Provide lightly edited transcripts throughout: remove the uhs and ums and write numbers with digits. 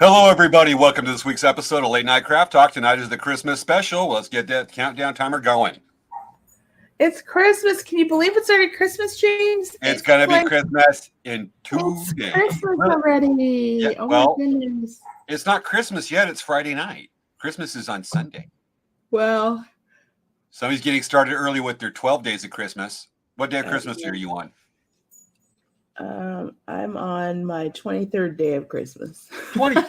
Hello, everybody. Welcome to this week's episode of Late Night Craft Talk. Tonight is the Christmas special. Let's get that countdown timer going. It's Christmas. Can you believe it's already Christmas, James? It's going to be Christmas in 2 days. Christmas already. Yeah, oh, well, my goodness. It's not Christmas yet. It's Friday night. Christmas is on Sunday. Well, somebody's getting started early with their 12 days of Christmas. What day of Christmas are you on? I'm on my 23rd day of Christmas. 20.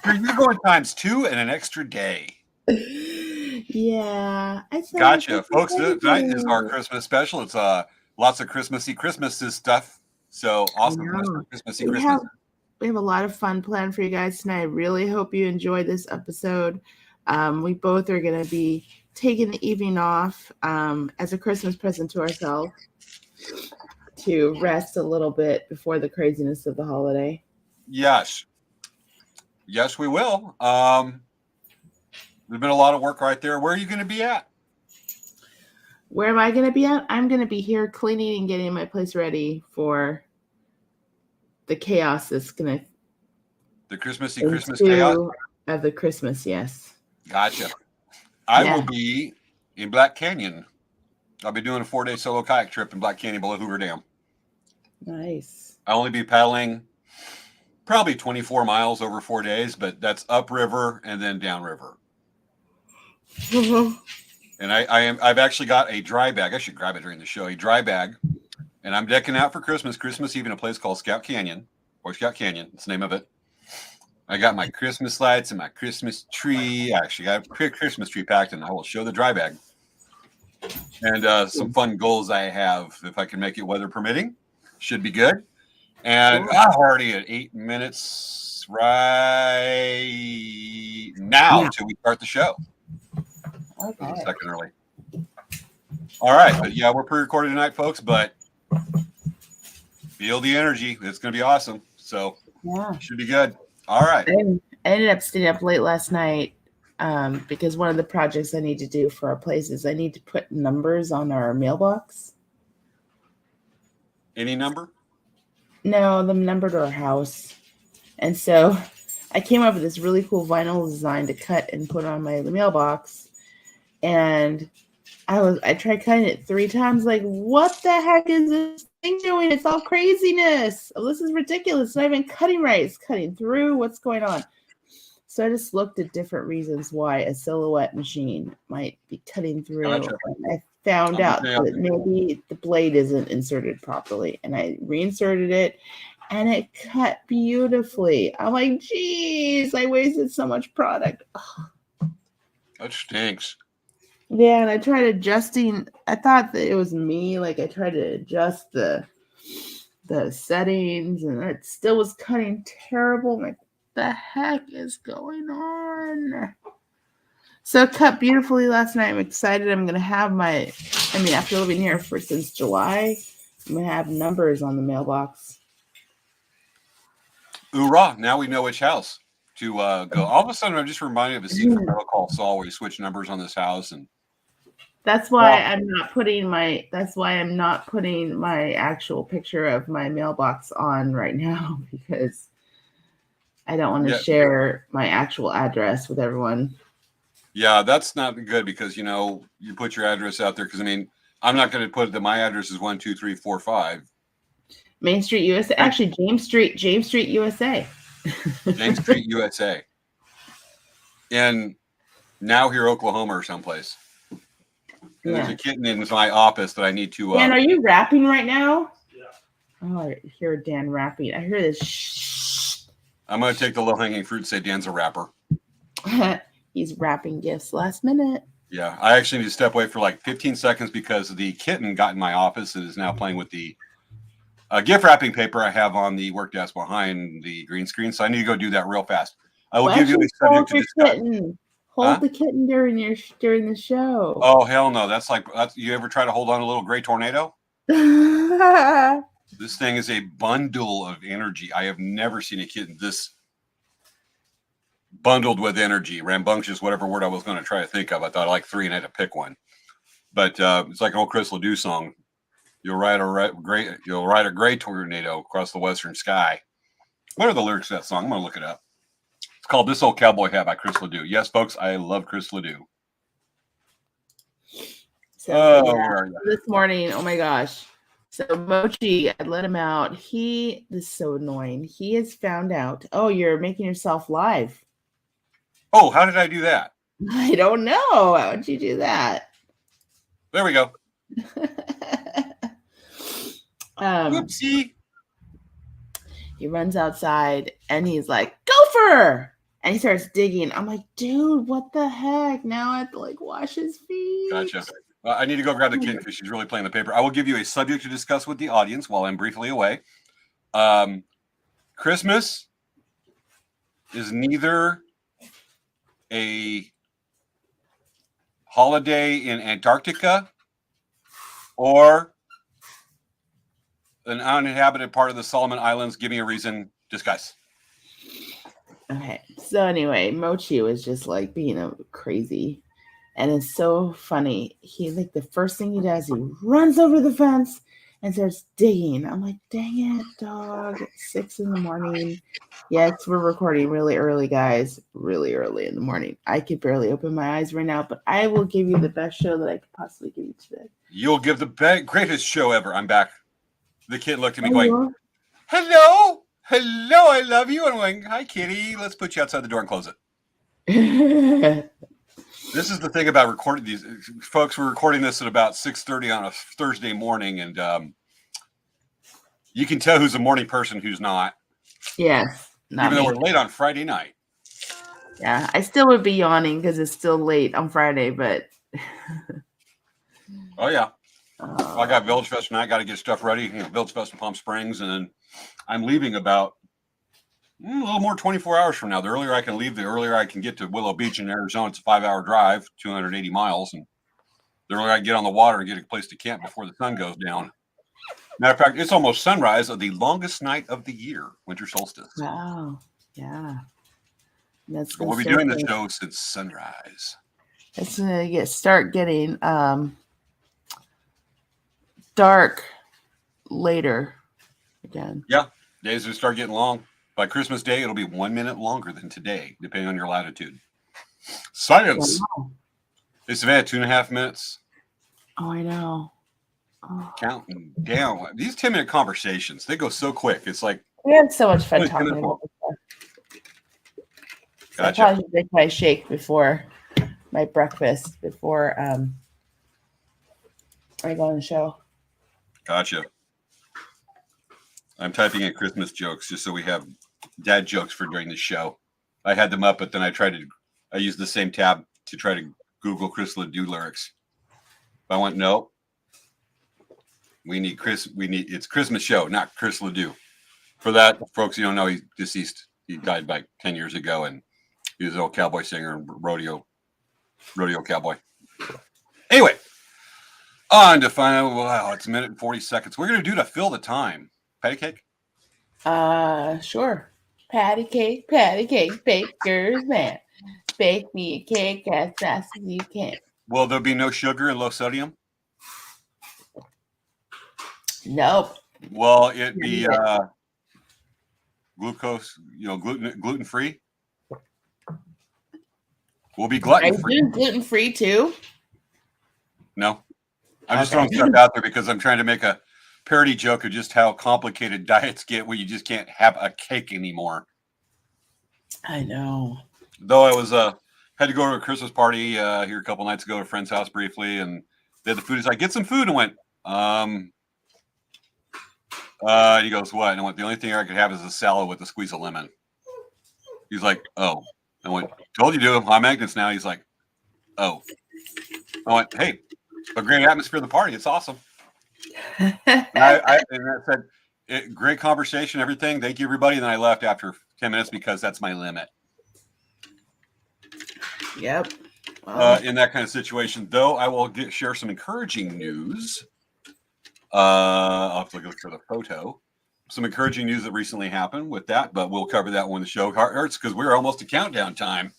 You're going times 2 and an extra day. Yeah. Gotcha. Folks, tonight is our Christmas special. It's lots of Christmassy stuff. So awesome. Christmassy Christmas. We have a lot of fun planned for you guys tonight. I really hope you enjoyed this episode. We both are going to be taking the evening off as a Christmas present to ourselves to rest a little bit before the craziness of the holiday. Yes, we will. There's been a lot of work right there. Where are you going to be at? Where am I going to be at? I'm going to be here cleaning and getting my place ready for the chaos that's going to... The Christmassy Christmas chaos? Of the Christmas, yes. Gotcha. I will be in Black Canyon. I'll be doing a 4-day solo kayak trip in Black Canyon below Hoover Dam. Nice. I'll only be paddling probably 24 miles over 4 days, but that's upriver and then downriver. And I've actually got a dry bag. I should grab it during the show. A dry bag, and I'm decking out for Christmas Eve in a place called Scout Canyon, or Scout Canyon. That's the name of it. I got my Christmas lights and my Christmas tree. I actually got a Christmas tree packed, and I will show the dry bag. And some fun goals I have, if I can make it weather permitting, should be good. And I'm already at 8 minutes right now till we start the show. Okay. A second early. All right, but yeah, we're pre-recorded tonight, folks. But feel the energy; it's going to be awesome. So should be good. All right. I ended up staying up late last night because one of the projects I need to do for our place is I need to put numbers on our mailbox. Any number? No, the number to our house. And so I came up with this really cool vinyl design to cut and put on my mailbox. And I tried cutting it 3 times. Like, what the heck is this thing doing? It's all craziness. Oh, this is ridiculous. It's not even cutting right. It's cutting through. What's going on? So I just looked at different reasons why a silhouette machine might be cutting through. Gotcha. And I found out that maybe the blade isn't inserted properly. And I reinserted it, and it cut beautifully. I'm like, geez, I wasted so much product. Ugh. That stinks. Yeah, and I tried adjusting. I thought that it was me. Like, I tried to adjust the settings, and it still was cutting terrible. I'm like, what the heck is going on? So it cut beautifully last night. I'm excited. I'm going to have after living here since July, I'm going to have numbers on the mailbox. Hoorah. Now we know which house to go. All of a sudden, I'm just reminded of a scene from Better Call Saul where you switch numbers on this house. And that's why I'm not putting my actual picture of my mailbox on right now, because I don't want to share my actual address with everyone. Yeah, that's not good because, you put your address out there because, I'm not going to put that my address is 12345. Main Street, USA. Actually, James Street, USA. James Street, USA. In Now Here, Oklahoma or someplace. There's a kitten in my office that I need to... Dan, are you rapping right now? Yeah. Oh, I hear Dan rapping. I hear this shh. I'm going to take the low-hanging fruit and say Dan's a rapper. He's wrapping gifts last minute. Yeah, I actually need to step away for like 15 seconds because the kitten got in my office and is now playing with the gift wrapping paper I have on the work desk behind the green screen. So I need to go do that real fast. I will give you a subject to discuss. Hold the kitten during the show. Oh, hell no. That's you ever try to hold on a little gray tornado? This thing is a bundle of energy. I have never seen a kitten this bundled with energy, rambunctious, whatever word I was going to try to think of. I thought I like 3 and I had to pick one. But it's like an old Chris Ledoux song. You'll ride a gray tornado across the western sky. What are the lyrics to that song? I'm going to look it up. It's called This Old Cowboy Hat by Chris Ledoux. Yes, folks, I love Chris Ledoux. So this morning, oh my gosh. So Mochi, I let him out. This is so annoying. He has found out. Oh, you're making yourself live. Oh, how did I do that? I don't know. How would you do that? There we go. Whoopsie. He runs outside and he's like, "Gopher!" And he starts digging. I'm like, dude, what the heck? Now I have to like wash his feet. Gotcha. I need to go grab the kid because she's really playing the paper. I will give you a subject to discuss with the audience while I'm briefly away. Christmas is neither a holiday in Antarctica or an uninhabited part of the Solomon Islands. Give me a reason. Discuss. Okay. So anyway, Mochi was just like being crazy. And it's so funny. He like the first thing he does, he runs over the fence and starts digging. I'm like, dang it, dog. It's 6 a.m. Yes, we're recording really early, guys. Really early in the morning. I could barely open my eyes right now, but I will give you the best show that I could possibly give you today. You'll give the greatest show ever. I'm back. The kid looked at me going, hello, I love you. And I'm going, hi, kitty. Let's put you outside the door and close it. This is the thing about recording these. Folks, we're recording this at about 6:30 on a Thursday morning, and you can tell who's a morning person, who's not. Yes. Even though we're late on Friday night. Yeah, I still would be yawning because it's still late on Friday, but... Oh, yeah. I got Village Fest tonight. Got to get stuff ready. Village Fest in Palm Springs, and then I'm leaving about a little more 24 hours from now. The earlier I can leave, the earlier I can get to Willow Beach in Arizona. It's a 5-hour drive, 280 miles, and the earlier I can get on the water and get a place to camp before the sun goes down. Matter of fact, it's almost sunrise of the longest night of the year, winter solstice. Wow. Yeah. We'll be doing the show since sunrise. It's gonna start getting dark later again. Yeah, days will start getting long. By Christmas Day, it'll be 1 minute longer than today, depending on your latitude. Science. Wow. Hey, Svea, 2.5 minutes. Oh, I know. Oh. Counting down. These 10-minute conversations, they go so quick. It's like we had so much fun talking about this. So gotcha. I probably should make my shake before my breakfast before I go on the show. Gotcha. I'm typing in Christmas jokes just so we have dad jokes for during the show. I had them up, but then I used the same tab to try to Google Chris Ledoux lyrics. But I went, no. It's Christmas show, not Chris Ledoux. For that, folks, you don't know, he's deceased. He died like 10 years ago, and he was an old cowboy singer and rodeo cowboy. Anyway, on to final. Wow, it's 1 minute and 40 seconds. We're going to do to fill the time. Patty cake? Sure. Patty cake, baker's man. Bake me a cake as fast as you can. Will there be no sugar and low sodium? Nope. Will it be glucose, gluten free? We'll be gluten free. Gluten free too? No. I'm just throwing stuff out there because I'm trying to make a parody joke of just how complicated diets get where you just can't have a cake anymore. I know. Though I was had to go to a Christmas party here a couple nights ago at a friend's house briefly, and they had the food. He's like, get some food, and went, he goes, what? And I went, the only thing I could have is a salad with a squeeze of lemon. He's like, oh. I went, told you to. I'm Agnes now. He's like, oh. I went, hey, a great atmosphere of the party. It's awesome. And I said, great conversation, everything. Thank you, everybody. And then I left after 10 minutes because that's my limit. Yep. In that kind of situation, though, I will share some encouraging news. I'll have to look for the photo. Some encouraging news that recently happened with that, but we'll cover that when the show starts because we're almost to countdown time.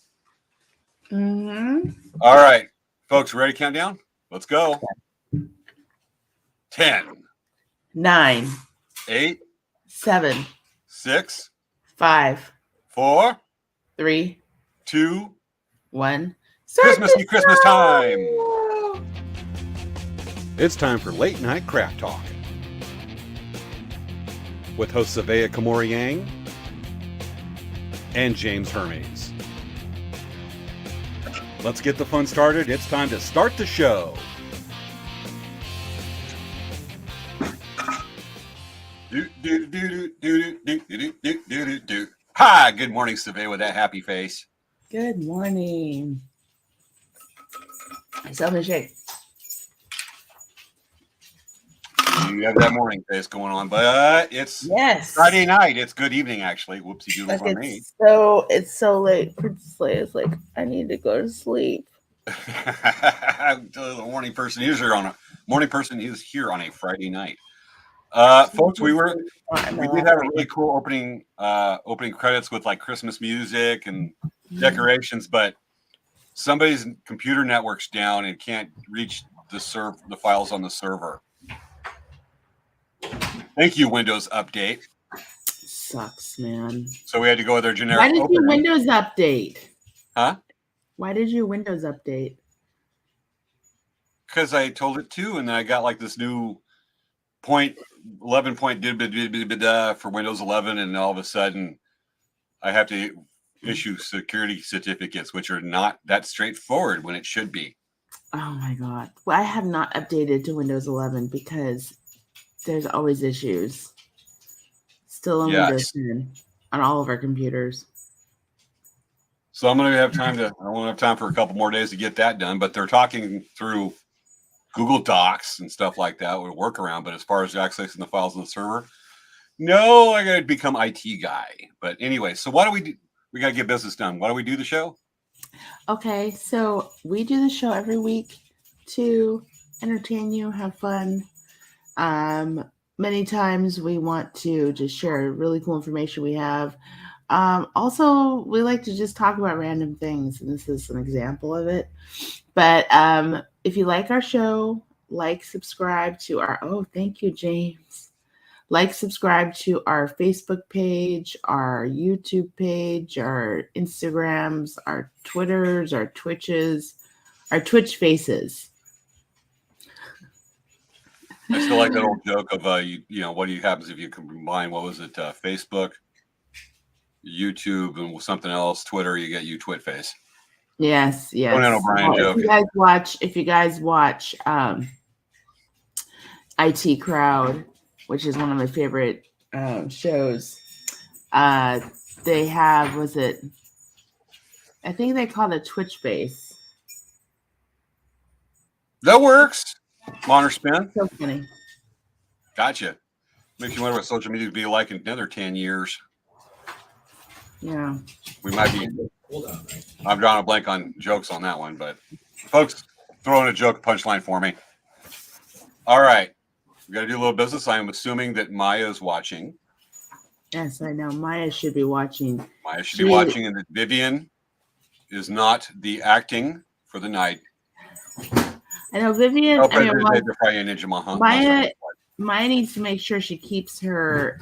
Mm-hmm. All right, folks, ready to count down? Let's go. 10, 9, 8, 7, 6, 5, 4, 3, 2, 1. Christmas time. Show! It's time for Late Night Craft Talk with hosts Svea and James Hermes. Let's get the fun started. It's time to start the show. Hi, good morning, Svea, with that happy face. Good morning. Myself a shake. You have that morning face going on, but it's Friday night. It's good evening, actually. Whoopsie doodles on me. It's so late. Princess Leia's like, I need to go to sleep. The morning person is here on a Friday night. Folks, we did have a really cool opening credits with like Christmas music and decorations, but somebody's computer network's down and can't reach the files on the server. Thank you, Windows Update. Sucks, man. So we had to go with our generic. Why did you Windows update? Huh? Why did you Windows update? Because I told it to, and then I got like this new 11 for Windows 11, and all of a sudden I have to issue security certificates, which are not that straightforward when it should be. Oh my God. Well, I have not updated to Windows 11 because there's always issues. Still on Windows 10 on all of our computers. So I won't have time for a couple more days to get that done, but they're talking through Google Docs and stuff like that with a workaround. But as far as accessing the files on the server, no, I got to become IT guy. But anyway, so what do we do? We got to get business done. Why do we do the show? Okay, so we do the show every week to entertain you, have fun. Many times we want to just share really cool information we have. Also, we like to just talk about random things, and this is an example of it. But if you like our show, subscribe to our, thank you, James. Subscribe to our Facebook page, our YouTube page, our Instagrams, our Twitters, our Twitches, our Twitch faces. I still like that old joke of, what happens if you combine, Facebook, YouTube, and something else, Twitter, you get Twit face. Yes. Conan O'Brien joke. If you guys watch IT Crowd, which is one of my favorite shows, they have, I think they call it Twitch face. That works. Honor spin. So funny. Gotcha. Makes you wonder what social media would be like in another 10 years. Yeah. We might be. I'm drawing a blank on jokes on that one, but folks, throw in a joke punchline for me. All right. We got to do a little business. I am assuming that Maya is watching. Yes, I know. Maya should be watching. Be watching, and that Vivian is not the acting for the night. I know Vivian. Maya needs to make sure she keeps her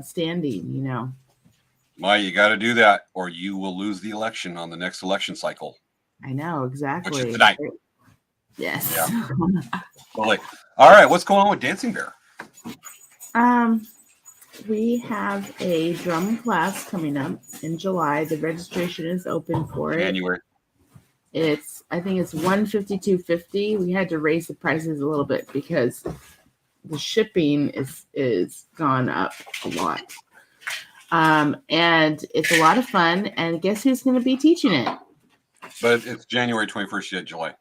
standing. Maya, you got to do that, or you will lose the election on the next election cycle. I know exactly. Which is tonight. Yes. Yeah. Totally. All right. What's going on with Dancing Bear? We have a drum class coming up in July. The registration is open for it. January. I think it's $152.50. We had to raise the prices a little bit because the shipping is gone up a lot. And it's a lot of fun. And guess who's going to be teaching it? But it's January 21st yet, July.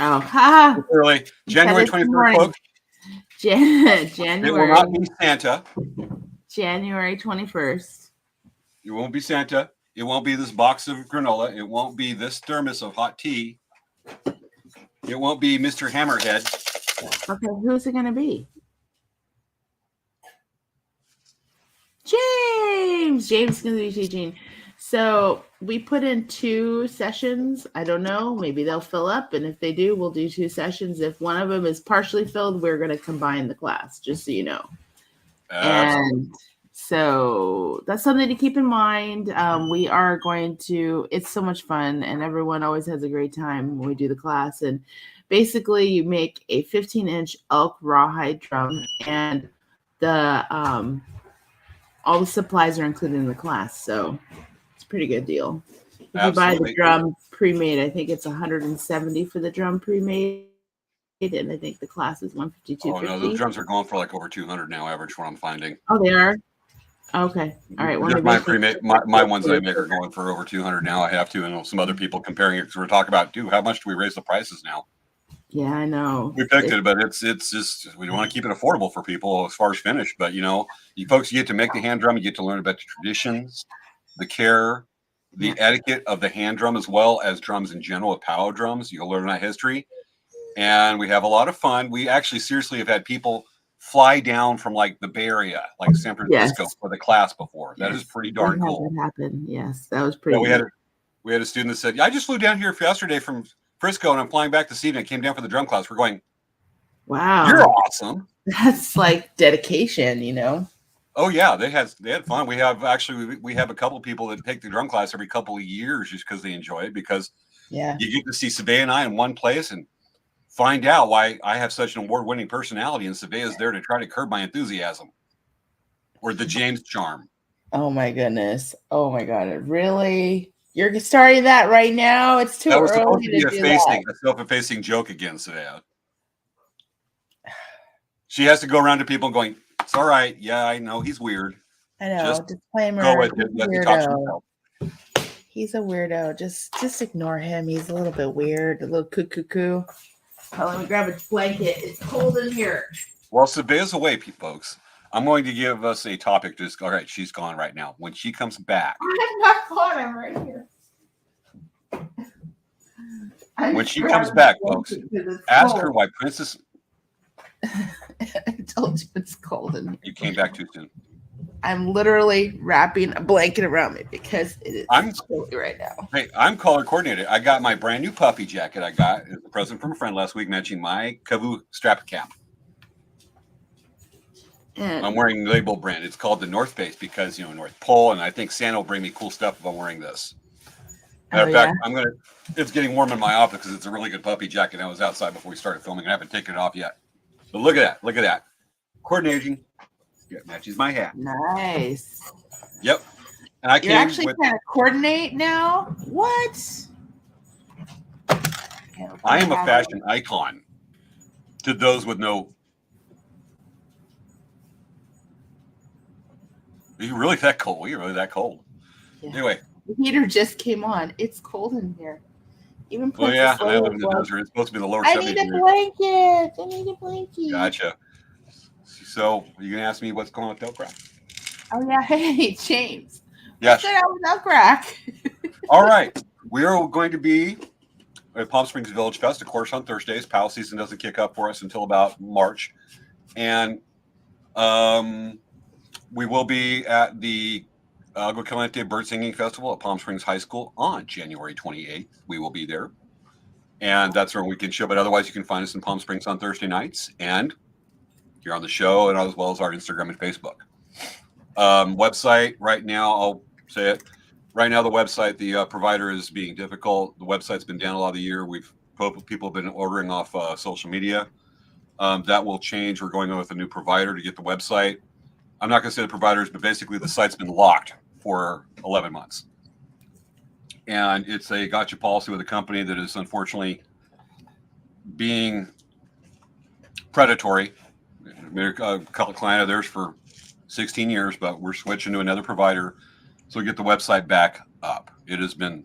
Oh, ha! Early. January 21st, folks. January. It will not be Santa. January 21st. It won't be Santa. It won't be this box of granola. It won't be this thermos of hot tea. It won't be Mr. Hammerhead. Okay, who's it going to be? James. James is going to be teaching. So we put in 2 sessions. I don't know. Maybe they'll fill up. And if they do, we'll do 2 sessions. If one of them is partially filled, we're going to combine the class, just so you know. And So that's something to keep in mind. We are going to, it's so much fun, and everyone always has a great time when we do the class. And basically, you make a 15-inch elk rawhide drum, and the all the supplies are included in the class. So it's a pretty good deal. If you buy the drum pre-made, I think it's $170 for the drum pre-made, and I think the class is $152. Oh no, those drums are going for like over 200 now, average. What I'm finding. Oh, they are. Okay. All right. Well, my pre-made, my ones that I make are going for over 200 now. I have to, and some other people comparing it because we're talking about, dude, how much do we raise the prices now? Yeah, I know. We picked it, but it's just we want to keep it affordable for people as far as finish. But you folks, you get to make the hand drum, you get to learn about the traditions, the care, the etiquette of the hand drum, as well as drums in general, with power drums. You'll learn that history, and we have a lot of fun. We actually seriously have had people fly down from like the Bay Area, like San Francisco, for the class before. That is pretty darn cool. That happened. Yes, that was pretty. We had a student that said, "I just flew down here yesterday from Frisco, and I'm flying back this evening. I came down for the drum class." We're going, wow, you're awesome. That's like dedication, Oh yeah, they had fun. We have a couple of people that take the drum class every couple of years just because they enjoy it. Because you get to see Svea and I in one place and find out why I have such an award-winning personality, and Svea is there to try to curb my enthusiasm or the James charm. Oh my goodness! Oh my god! Really? You're starting that right now? It's too early. That was supposed to be a self-effacing joke again, Svea. She has to go around to people going, "It's all right. Yeah, I know he's weird. I know. Disclaimer. Go with it. Let me talk to himself. He's a weirdo. Just ignore him. He's a little bit weird, a little cuckoo. Oh, let me grab a blanket. It's cold in here. Well, Svea's away, folks. I'm going to give us a topic. All right, she's gone right now. When she comes back, I'm not gone. I'm right here. When she comes back, folks, ask her why Princess. I told you it's cold in here. You came back too soon. I'm literally wrapping a blanket around me because it is chilly right now. Hey, I'm color coordinated. I got my brand new puffy jacket. I got as a present from a friend last week, matching my Kavu strap cap. And I'm wearing label brand. It's called the North Face because North Pole, and I think Santa will bring me cool stuff if I'm wearing this. Matter of fact, it's getting warm in my office because it's a really good puffy jacket. I was outside before we started filming. I haven't taken it off yet. But look at that. Coordinating. Yeah, matches my hat. Nice. Yep. And You're actually trying to coordinate now? What? I am a fashion icon to those with no. Are you really that cold? You're really that cold. Yeah. Anyway. The heater just came on. It's cold in here. Even and I live in the desert. It's supposed to be the lower 70s. I need a blanket. Gotcha. So, are you going to ask me what's going on with Del Crack? Oh, yeah. Hey, James. Yes. I said I was Del Crack. All right. We are going to be at Palm Springs Village Fest, of course, on Thursdays. PAL season doesn't kick up for us until about March. And we will be at the Lnct Bird Singing Festival at Palm Springs High School on January 28th. We will be there. And that's our weekend show. But otherwise, you can find us in Palm Springs on Thursday nights. And here on the show, and as well as our Instagram and Facebook. Website, right now, I'll say it. Right now, the website, the provider is being difficult. The website's been down a lot of the year. People have been ordering off social media. That will change. We're going on with a new provider to get the website. I'm not going to say the providers, but basically the site's been locked for 11 months. And it's a gotcha policy with a company that is unfortunately being predatory. We're a client of theirs for 16 years, but we're switching to another provider so we get the website back up. It has been,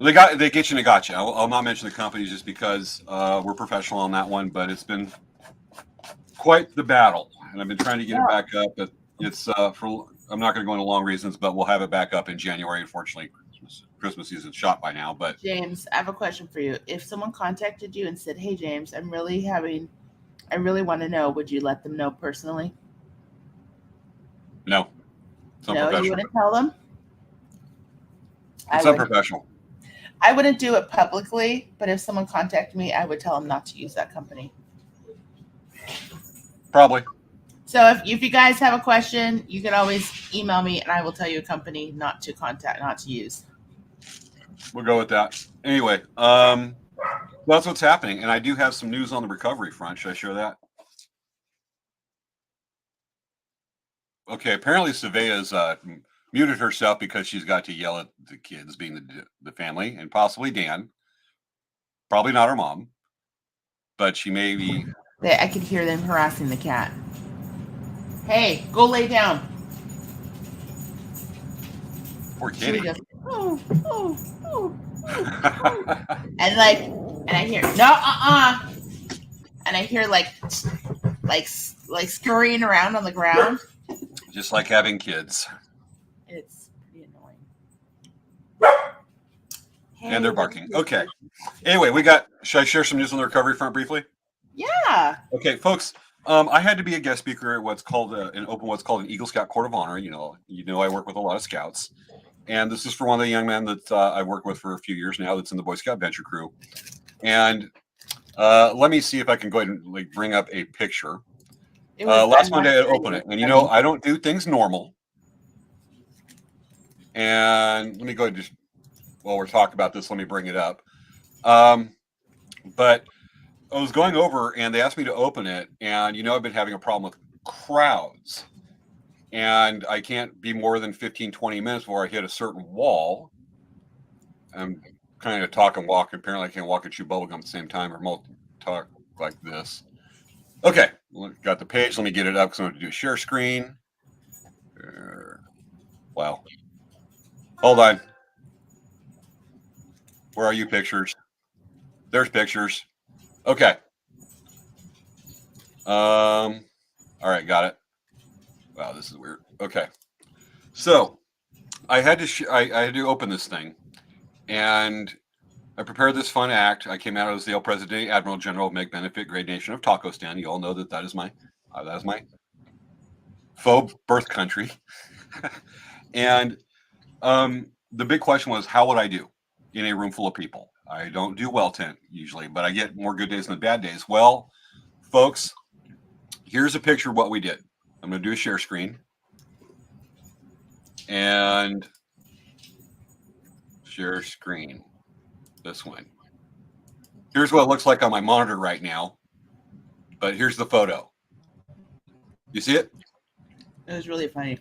they get you in a gotcha. I'll not mention the company just because we're professional on that one, but it's been quite the battle. And I've been trying to get it back up, but it's I'm not going to go into long reasons, but we'll have it back up in January. Unfortunately, Christmas season's shot by now. But James, I have a question for you. If someone contacted you and said, "Hey, James, I really want to know," would you let them know personally? No. No, you wouldn't tell them? It's unprofessional. I wouldn't do it publicly, but if someone contacted me, I would tell them not to use that company. Probably. So if you guys have a question, you can always email me, and I will tell you a company not to contact, not to use. We'll go with that. Anyway, that's what's happening, and I do have some news on the recovery front. Should I share that? Okay, apparently Svea's muted herself because she's got to yell at the kids, being the family, and possibly Dan. Probably not her mom, but she may be. I could hear them harassing the cat. Hey, go lay down. Poor kitty. Goes, oh, oh, oh, oh. And I hear and I hear like scurrying around on the ground. Just like having kids. It's pretty annoying. And they're barking. Okay. Anyway, should I share some news on the recovery front briefly? Yeah. Okay, folks. I had to be a guest speaker at what's called an Eagle Scout Court of Honor. You know, I work with a lot of scouts, and this is for one of the young men that I worked with for a few years now. That's in the Boy Scout Venture Crew. And let me see if I can go ahead and bring up a picture. Last Monday I opened it, and I don't do things normal. And let me go ahead and just while we're talking about this, let me bring it up. But I was going over and they asked me to open it, and I've been having a problem with crowds, and I can't be more than 15-20 minutes before I hit a certain wall. I'm kind of talk and walk. Apparently I can't walk and chew bubblegum at the same time or talk like this. Okay, got the page. Let me get it up because I'm going to do a share screen. Wow. Hold on. Where are you, pictures? There's pictures. Okay. All right, got it. Wow, this is weird. Okay. So I had to open this thing, and I prepared this fun act. I came out as the El Presidente Admiral General of Make Benefit Great Nation of Taco Stand. You all know that is my faux birth country. And the big question was, how would I do in a room full of people? I don't do well tent usually, but I get more good days than bad days. Well, folks, here's a picture of what we did. I'm going to do a share screen. And share screen. This one. Here's what it looks like on my monitor right now. But here's the photo. You see it? It was really funny.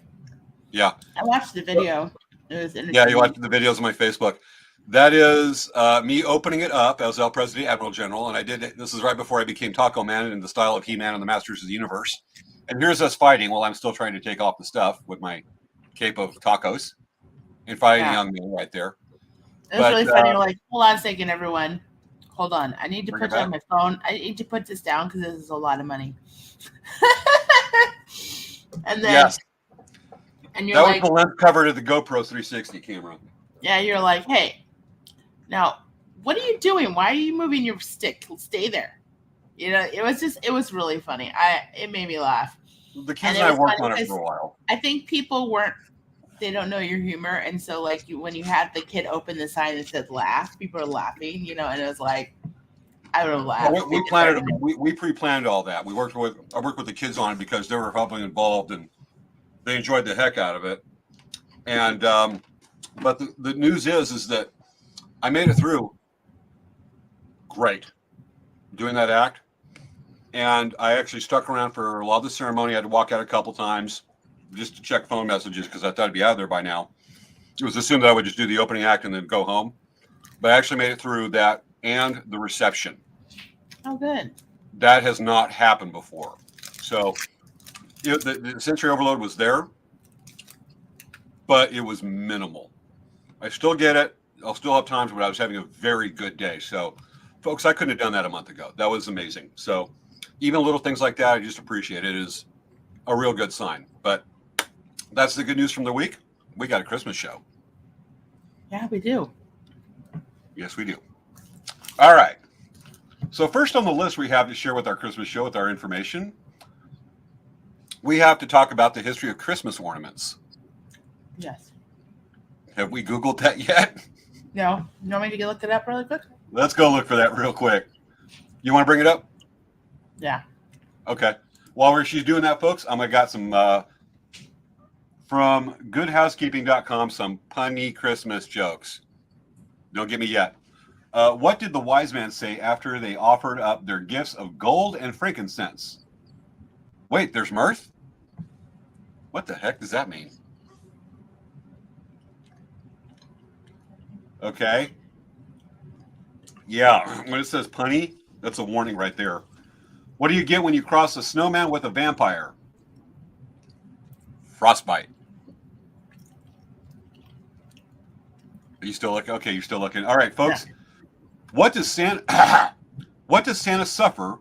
Yeah. I watched the video. It was entertaining. Yeah, you watched the videos on my Facebook. That is me opening it up as El Presidente Admiral General, and I did it. This is right before I became Taco Man in the style of He-Man and the Masters of the Universe. And here's us fighting while I'm still trying to take off the stuff with my cape of tacos and fighting a young man right there. It was really funny. You're like, hold on a second, everyone. Hold on. I need to put it on my phone. I need to put this down because this is a lot of money. And then, yes. And you're that like, was the lens cover to the GoPro 360 camera. Yeah, you're like, hey, now what are you doing? Why are you moving your stick? Stay there. It was really funny. It made me laugh. The kids and I worked on it for a while. I think people they don't know your humor, and so when you had the kid open the sign that said laugh, people are laughing, and it was like, I would have laughed. Well, we pre-planned all that. I worked with the kids on it because they were heavily involved and they enjoyed the heck out of it. And but the news is that I made it through great doing that act. And I actually stuck around for a lot of the ceremony. I had to walk out a couple times just to check phone messages because I thought I'd be out of there by now. It was assumed that I would just do the opening act and then go home. But I actually made it through that and the reception. Oh, good. That has not happened before. So the sensory overload was there, but it was minimal. I still get it. I'll still have times when I was having a very good day. So, folks, I couldn't have done that a month ago. That was amazing. So even little things like that, I just appreciate it. It is a real good sign. But that's the good news from the week. We got a Christmas show. Yeah, we do. Yes, we do. All right. So first on the list we have to share with our Christmas show, with our information, we have to talk about the history of Christmas ornaments. Yes. Have we Googled that yet? No. You want me to look it up really quick? Let's go look for that real quick. You want to bring it up? Yeah. Okay. While she's doing that, folks, I got some from goodhousekeeping.com, some punny Christmas jokes. Don't get me yet. What did the wise man say after they offered up their gifts of gold and frankincense? Wait, there's mirth? What the heck does that mean? Okay. Yeah, when it says punny, that's a warning right there. What do you get when you cross a snowman with a vampire? Frostbite. Are you still looking? Okay, you're still looking. All right, folks. Yeah. What does Santa suffer?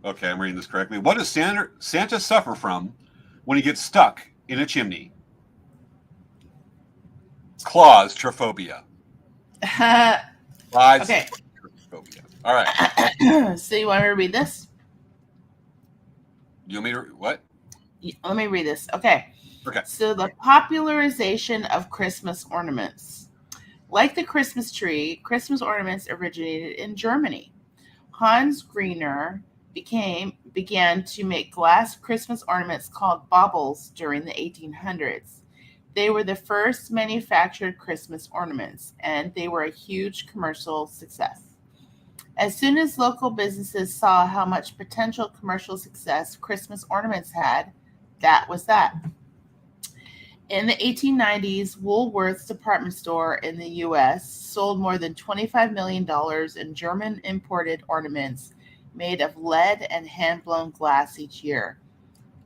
Okay, I'm reading this correctly. What does Santa suffer from when he gets stuck in a chimney? Claustrophobia. Okay. All right. So you want me to read this? You want me to what? Let me read this. Okay. Okay. So the popularization of Christmas ornaments. Like the Christmas tree, Christmas ornaments originated in Germany. Hans Griener began to make glass Christmas ornaments called baubles during the 1800s. They were the first manufactured Christmas ornaments, and they were a huge commercial success. As soon as local businesses saw how much potential commercial success Christmas ornaments had, that was that. In the 1890s, Woolworth's department store in the U.S. sold more than $25 million in German imported ornaments made of lead and hand-blown glass each year.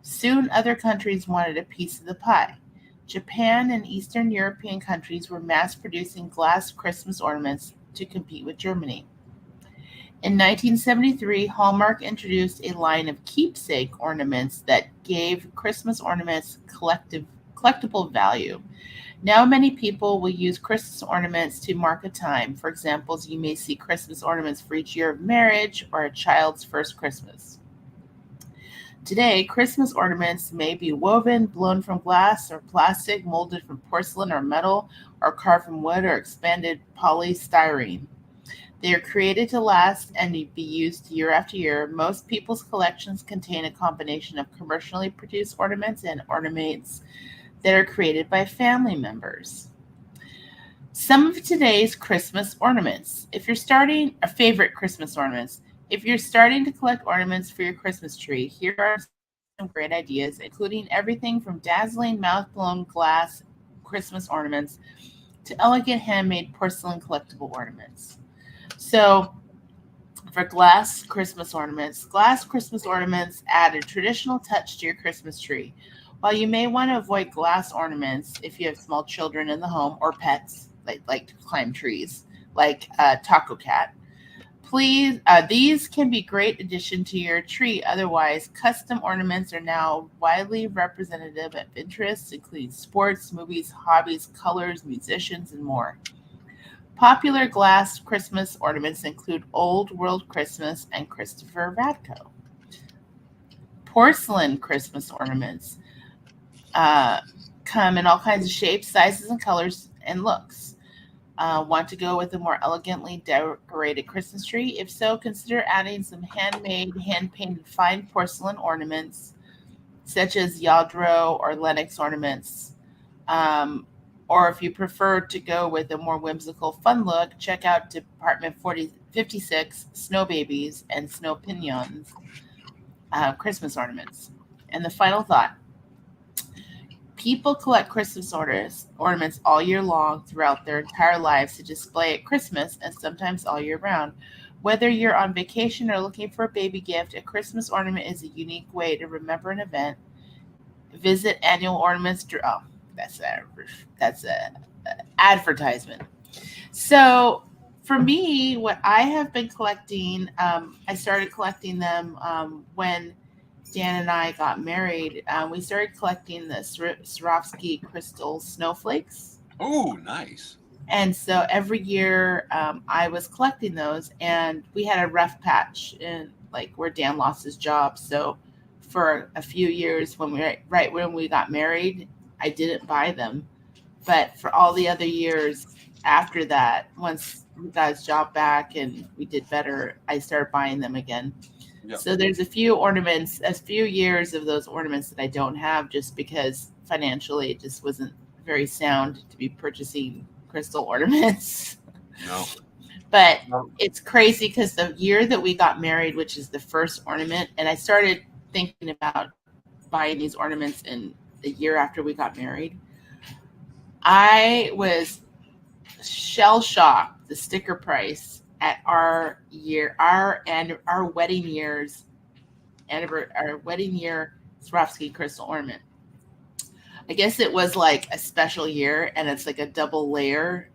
Soon, other countries wanted a piece of the pie. Japan and Eastern European countries were mass-producing glass Christmas ornaments to compete with Germany. In 1973, Hallmark introduced a line of keepsake ornaments that gave Christmas ornaments collectible value. Now many people will use Christmas ornaments to mark a time. For example, you may see Christmas ornaments for each year of marriage or a child's first Christmas. Today, Christmas ornaments may be woven, blown from glass or plastic, molded from porcelain or metal, or carved from wood or expanded polystyrene. They are created to last and be used year after year. Most people's collections contain a combination of commercially produced ornaments and ornaments that are created by family members. Some of today's Christmas ornaments. If you're starting favorite Christmas ornaments, if you're starting to collect ornaments for your Christmas tree, here are some great ideas, including everything from dazzling mouth-blown glass Christmas ornaments to elegant handmade porcelain collectible ornaments. So for glass Christmas ornaments add a traditional touch to your Christmas tree. While you may want to avoid glass ornaments if you have small children in the home or pets that like to climb trees, like Taco Cat, please, these can be great addition to your tree. Otherwise, custom ornaments are now widely representative of interests, including sports, movies, hobbies, colors, musicians, and more. Popular glass Christmas ornaments include Old World Christmas and Christopher Radko. Porcelain Christmas ornaments come in all kinds of shapes, sizes, and colors and looks. Want to go with a more elegantly decorated Christmas tree? If so, consider adding some handmade, hand-painted fine porcelain ornaments, such as Yadro or Lnct ornaments. Or if you prefer to go with a more whimsical, fun look, check out Department 56 Snow Babies and Snow Pinions Christmas ornaments. And the final thought. People collect Christmas ornaments all year long throughout their entire lives to display at Christmas and sometimes all year round. Whether you're on vacation or looking for a baby gift, a Christmas ornament is a unique way to remember an event. Visit annual ornaments. That's a advertisement. So for me, what I have been collecting, I started collecting them when Dan and I got married. We started collecting the Swarovski crystal snowflakes. Oh, nice. And so every year I was collecting those, and we had a rough patch in like where Dan lost his job. So for a few years when we got married, I didn't buy them. But for all the other years after that, once we got his job back and we did better, I started buying them again. Yep. So there's a few ornaments, a few years of those ornaments that I don't have just because financially it just wasn't very sound to be purchasing crystal ornaments. No. But No. it's crazy because the year that we got married, which is the first ornament, and I started thinking about buying these ornaments in the year after we got married, I was shell shocked the sticker price at our wedding year's our wedding year Swarovski crystal ornament. I guess it was like a special year, and it's like a double layer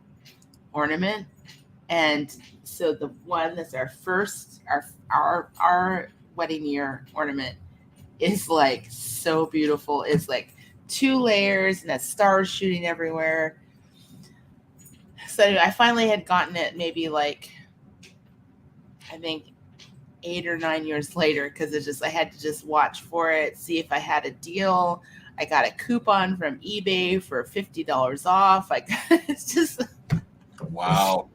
ornament. And so the one that's our first, our wedding year ornament is like so beautiful. It's like 2 layers and has stars shooting everywhere. So I finally had gotten it maybe like, I think 8 or 9 years later, because it's just I had to just watch for it, see if I had a deal. I got a coupon from eBay for $50 off. It's just Wow.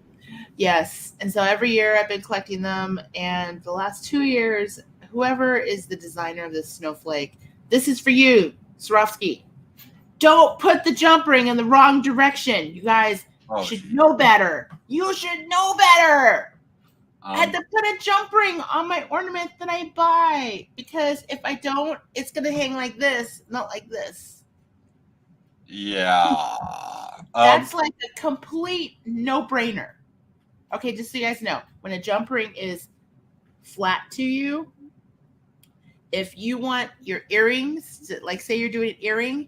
yes. And so every year I've been collecting them, and the last 2 years, whoever is the designer of this snowflake, this is for you, Swarovski. Don't put the jump ring in the wrong direction. You guys should know better. You should know better. I had to put a jump ring on my ornament that I buy, because if I don't, it's going to hang like this, not like this. Yeah. That's like a complete no-brainer. Okay, just so you guys know, when a jump ring is flat to you, if you want your earrings, like say you're doing an earring,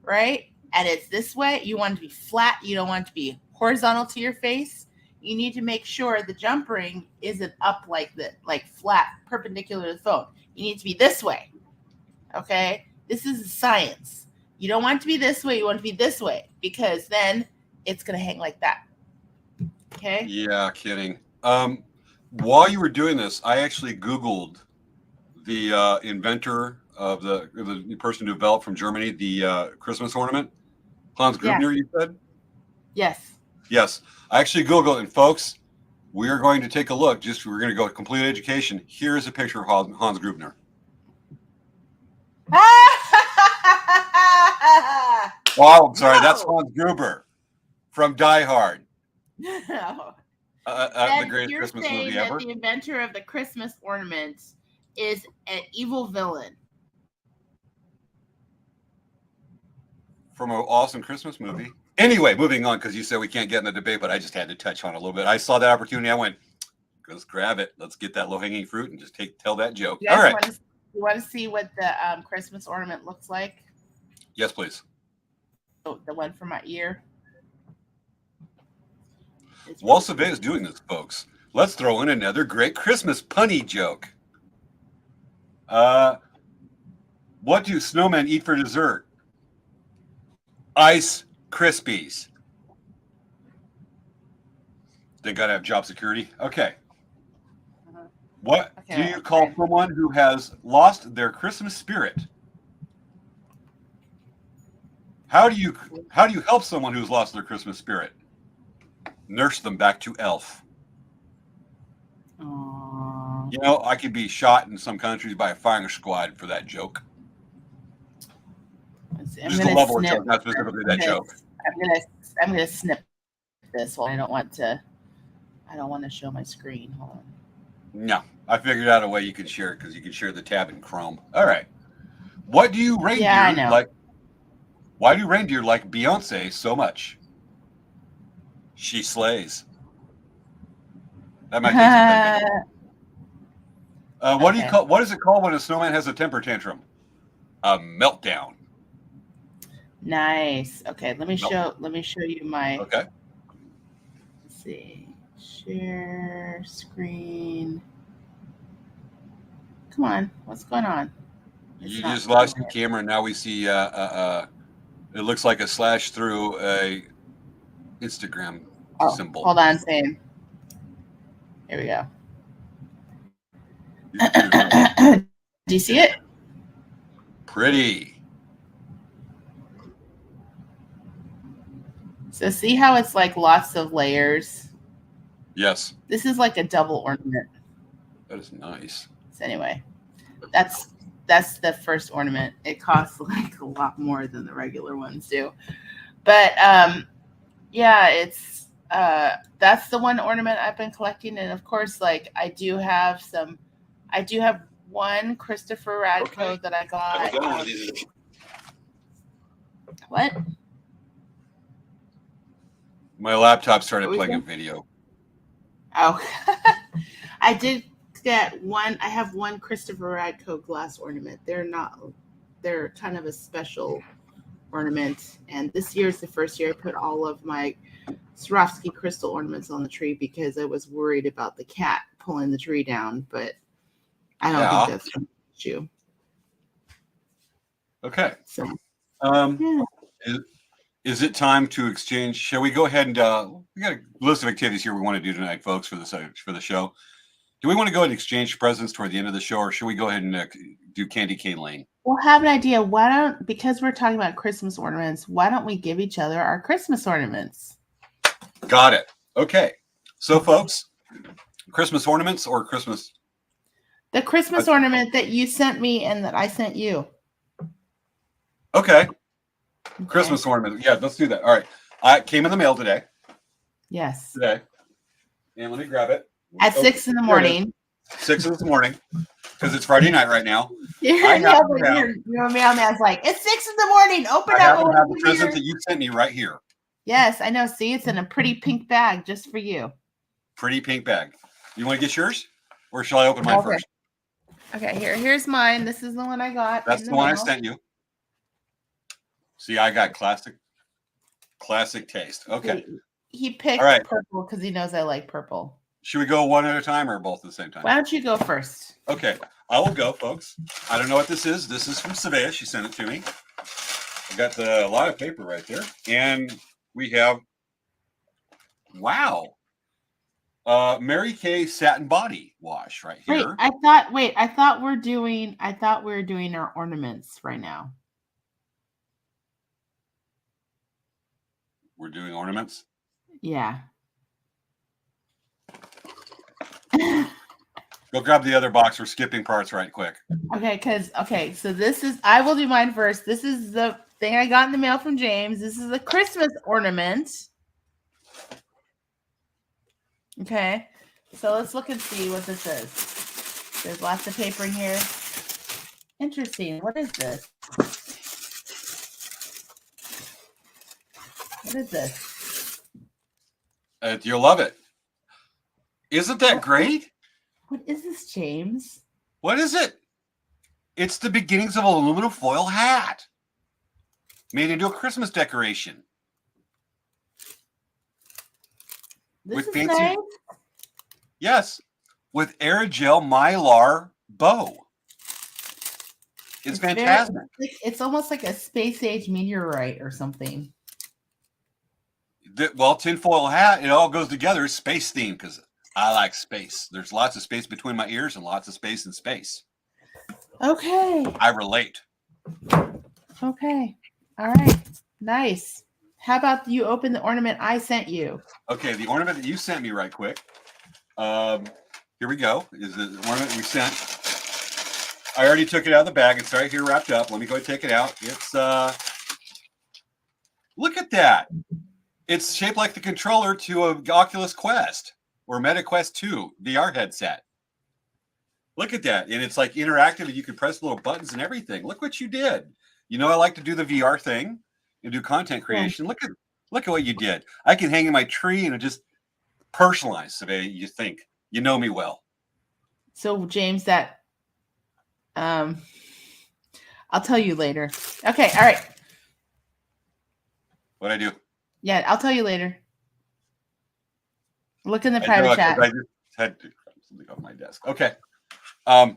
right? And it's this way, you want it to be flat, you don't want it to be horizontal to your face. You need to make sure the jump ring isn't up like that, like flat, perpendicular to the phone. You need to be this way. Okay? This is science. You don't want it to be this way, you want it to be this way, because then it's going to hang like that. Okay? Yeah, kidding. While you were doing this, I actually Googled the inventor of the person who developed from Germany the Christmas ornament, Hans Grubner. You said? Yes. Yes, I actually Googled it, and folks, we are going to take a look. We're going to go complete education. Here is a picture of Hans Grubner. Oh, I'm sorry. No. That's Hans Gruber from Die Hard. No. The greatest Christmas movie ever. The inventor of the Christmas ornaments is an evil villain from an awesome Christmas movie. Anyway, moving on, because you said we can't get in the debate, but I just had to touch on it a little bit. I saw that opportunity. I went, let's grab it. Let's get that low-hanging fruit and just tell that joke. All right. You want to see what the Christmas ornament looks like? Yes, please. Oh, the one for my ear. While Svea is doing this, folks, let's throw in another great Christmas punny joke. What do snowmen eat for dessert? Ice Krispies. They got to have job security. Okay. What do you call someone who has lost their Christmas spirit? How do you help someone who's lost their Christmas spirit? Nurse them back to elf. Aww. You know, I could be shot in some countries by a firing squad for that joke. Just the level of joke, not specifically that joke. I'm gonna snip this one. I don't want to show my screen. Hold on. No, I figured out a way you could share it, because you can share the tab in Chrome. All right. What do you reindeer like? Why do reindeer like Beyonce so much? She slays. That might take some thinking. What is it called when a snowman has a temper tantrum? A meltdown. Nice. Okay, let me show you my. Okay. Let's see. Share screen. Come on, what's going on? You just lost your camera, and now we see it looks like a slash through a Instagram symbol. Hold on, Sam. Here we go. Do you see it? Pretty. So see how it's like lots of layers? Yes. This is like a double ornament. That is nice. So anyway, that's the first ornament. It costs like a lot more than the regular ones do. But yeah, it's that's the one ornament I've been collecting. And of course, like I do have one Christopher Radko that I got. What? My laptop started playing a video. Oh, I did get one. I have one Christopher Radko glass ornament. They're kind of a special ornament. And this year is the first year I put all of my Swarovski crystal ornaments on the tree because I was worried about the cat pulling the tree down. But I don't think that's an issue. Okay. So, Is it time to exchange? Shall we go ahead and we got a list of activities here we want to do tonight, folks, for the show. Do we want to go ahead and exchange presents toward the end of the show, or should we go ahead and do Candy Cane Lane? We'll have an idea. Because we're talking about Christmas ornaments, why don't we give each other our Christmas ornaments? Got it. Okay. So, folks, Christmas ornaments or Christmas? The Christmas ornament that you sent me and that I sent you. Okay. Christmas ornament. Yeah, let's do that. All right. I came in the mail today. Yes. Today. And let me grab it. At 6 in the morning. 6 this morning. Because it's Friday night right now. Your mailman's like, it's 6 in the morning. Open up. I have a present that you sent me right here. Yes, I know. See, it's in a pretty pink bag just for you. Pretty pink bag. You want to get yours? Or shall I open mine first? Okay, here's mine. This is the one I got. That's the one I sent you. See, I got classic taste. Okay. He picked purple because he knows I like purple. Should we go one at a time or both at the same time? Why don't you go first? Okay. I will go, folks. I don't know what this is. This is from Svea. She sent it to me. I got a lot of paper right there. And we have, wow, Mary Kay satin body wash right here. I thought we were doing our ornaments right now. We're doing ornaments? Yeah. Go grab the other box. We're skipping parts right quick. So I will do mine first. This is the thing I got in the mail from James. This is a Christmas ornament. Okay. So let's look and see what this is. There's lots of paper in here. Interesting. What is this? What is this? You'll love it. Isn't that great? What is this, James? What is it? It's the beginnings of an aluminum foil hat made into a Christmas decoration. This is nice. Yes, with aerogel mylar bow. It's fantastic. It's almost like a space age meteorite or something. Well, tinfoil hat, it all goes together. Space theme, because I like space. There's lots of space between my ears and lots of space in space. Okay. I relate. Okay. All right. Nice. How about you open the ornament I sent you? Okay, the ornament that you sent me right quick. Here we go. Is the ornament we sent. I already took it out of the bag. It's right here wrapped up. Let me go and take it out. It's look at that. It's shaped like the controller to a Oculus Quest or Meta Quest 2 VR headset. Look at that. And it's like interactive and you can press little buttons and everything. Look what you did. You know, I like to do the VR thing and do content creation. Look at what you did. I can hang in my tree and just personalize the way you think. You know me well. So James, that I'll tell you later. Okay, all right. What'd I do? Yeah, I'll tell you later. Look in the private chat. I just had to grab something off my desk. Okay. I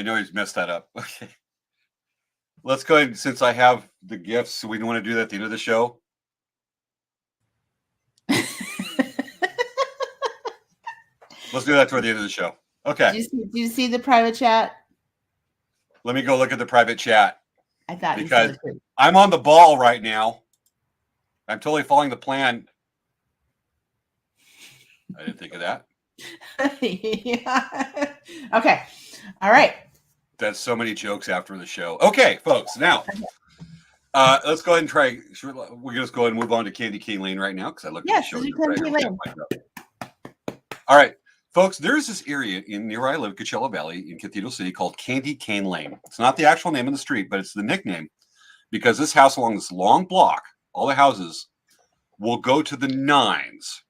know he's messed that up. Okay. Let's go ahead, since I have the gifts, so we don't want to do that at the end of the show. Let's do that toward the end of the show. Okay. Did you see the private chat? Let me go look at the private chat. I thought because I'm on the ball right now. I'm totally following the plan. I didn't think of that. Yeah. Okay. All right. That's so many jokes after the show. Okay, folks. Now, let's go ahead and try. We're just go ahead and move on to Candy Cane Lane right now because I looked at the Yes, show this is here, but I Candy can't Lane. find it. All right, folks. There's this area in near where I live, Coachella Valley in Cathedral City, called Candy Cane Lane. It's not the actual name of the street, but it's the nickname because this house along this long block, all the houses will go to the nines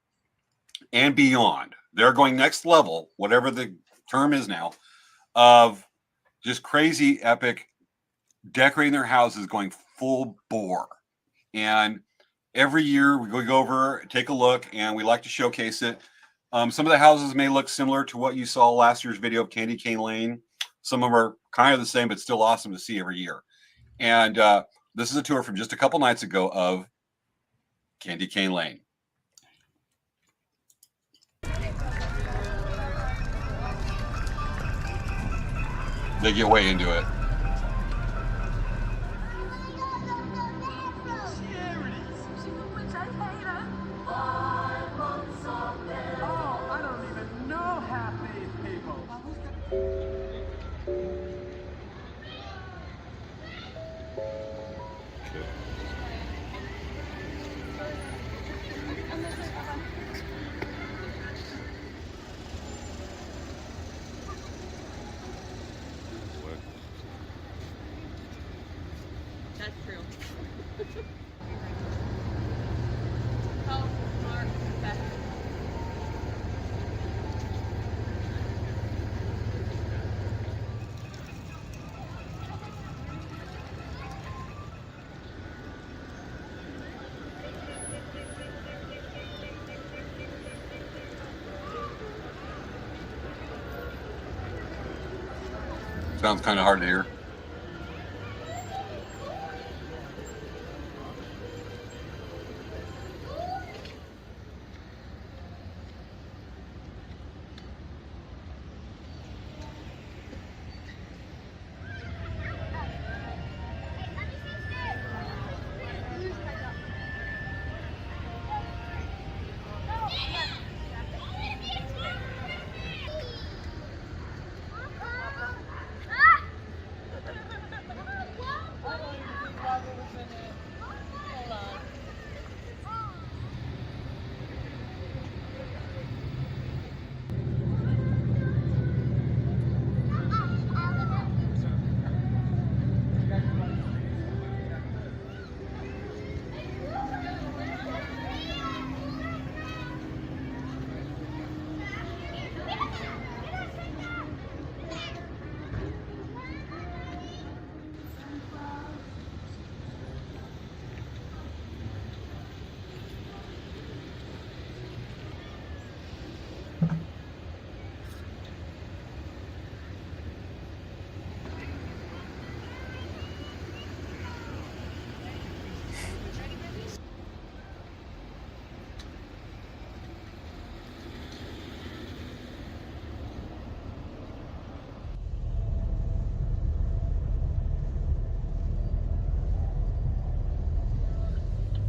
and beyond. They're going next level, whatever the term is now, of just crazy epic decorating their houses, going full bore. And every year we go over, take a look, and we like to showcase it. Some of the houses may look similar to what you saw last year's video of Candy Cane Lane. Some of them are kind of the same, but still awesome to see every year. And this is a tour from just a couple nights ago of Candy Cane Lane. They get way into it. That's true. Oh, Mark, back. Sounds kind of hard to hear.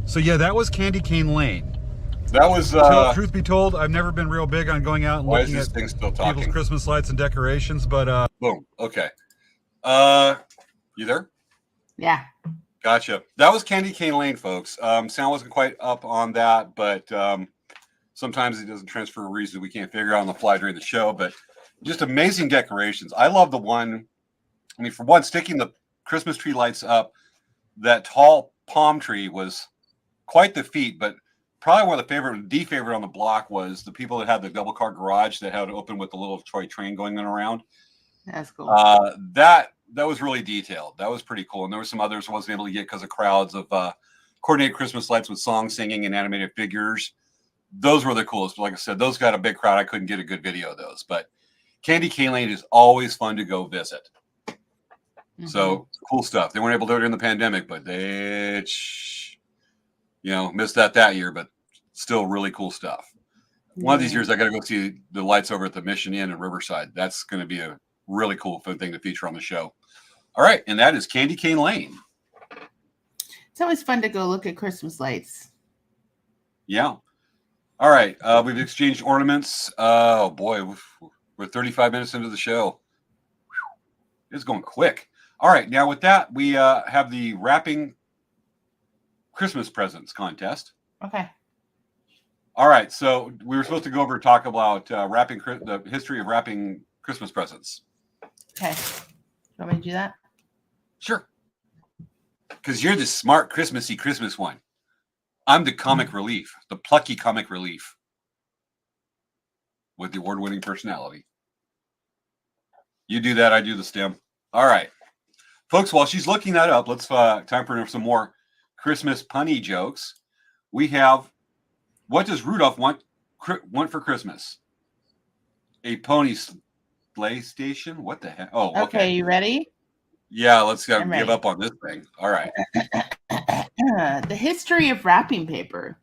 So yeah, that was Candy Cane Lane. That was truth be told, I've never been real big on going out and looking at people's Christmas lights and decorations, but boom. Okay. You there? Yeah. Gotcha. That was Candy Cane Lane, folks. Sound wasn't quite up on that, but sometimes it doesn't transfer for reasons we can't figure out on the fly during the show. But just amazing decorations. I love the one. I mean, for one, sticking the Christmas tree lights up, that tall palm tree was quite the feat. But probably one of the favorite on the block was the people that had the double car garage that had it open with the little toy train going around. That's cool. That was really detailed. That was pretty cool. And there were some others I wasn't able to get because of crowds of coordinated Christmas lights with song singing and animated figures. Those were the coolest. Like I said, those got a big crowd. I couldn't get a good video of those. But Candy Cane Lane is always fun to go visit. Mm-hmm. So cool stuff. They weren't able to do it during the pandemic, but they, missed that year. But still really cool stuff. Yeah. One of these years, I got to go see the lights over at the Mission Inn in Riverside. That's going to be a really cool thing to feature on the show. All right, and that is Candy Cane Lane. It's always fun to go look at Christmas lights. Yeah. All All right. We've exchanged ornaments. Oh boy, we're 35 minutes into the show. It's going quick. All right. Now with that, we have the wrapping Christmas presents contest. Okay. All right. So we were supposed to go over and talk about wrapping the history of wrapping Christmas presents. Okay. Want me to do that? Sure. Because you're the smart Christmassy Christmas one. I'm the comic relief, the plucky comic relief with the award-winning personality. You do that, I do the stem. All right. Folks, while she's looking that up, let's time for some more Christmas punny jokes. We have, what does Rudolph want for Christmas? A pony sleigh station? What the heck? Oh, okay. You ready? Yeah, let's give ready. up on this thing. All right. The history of wrapping paper.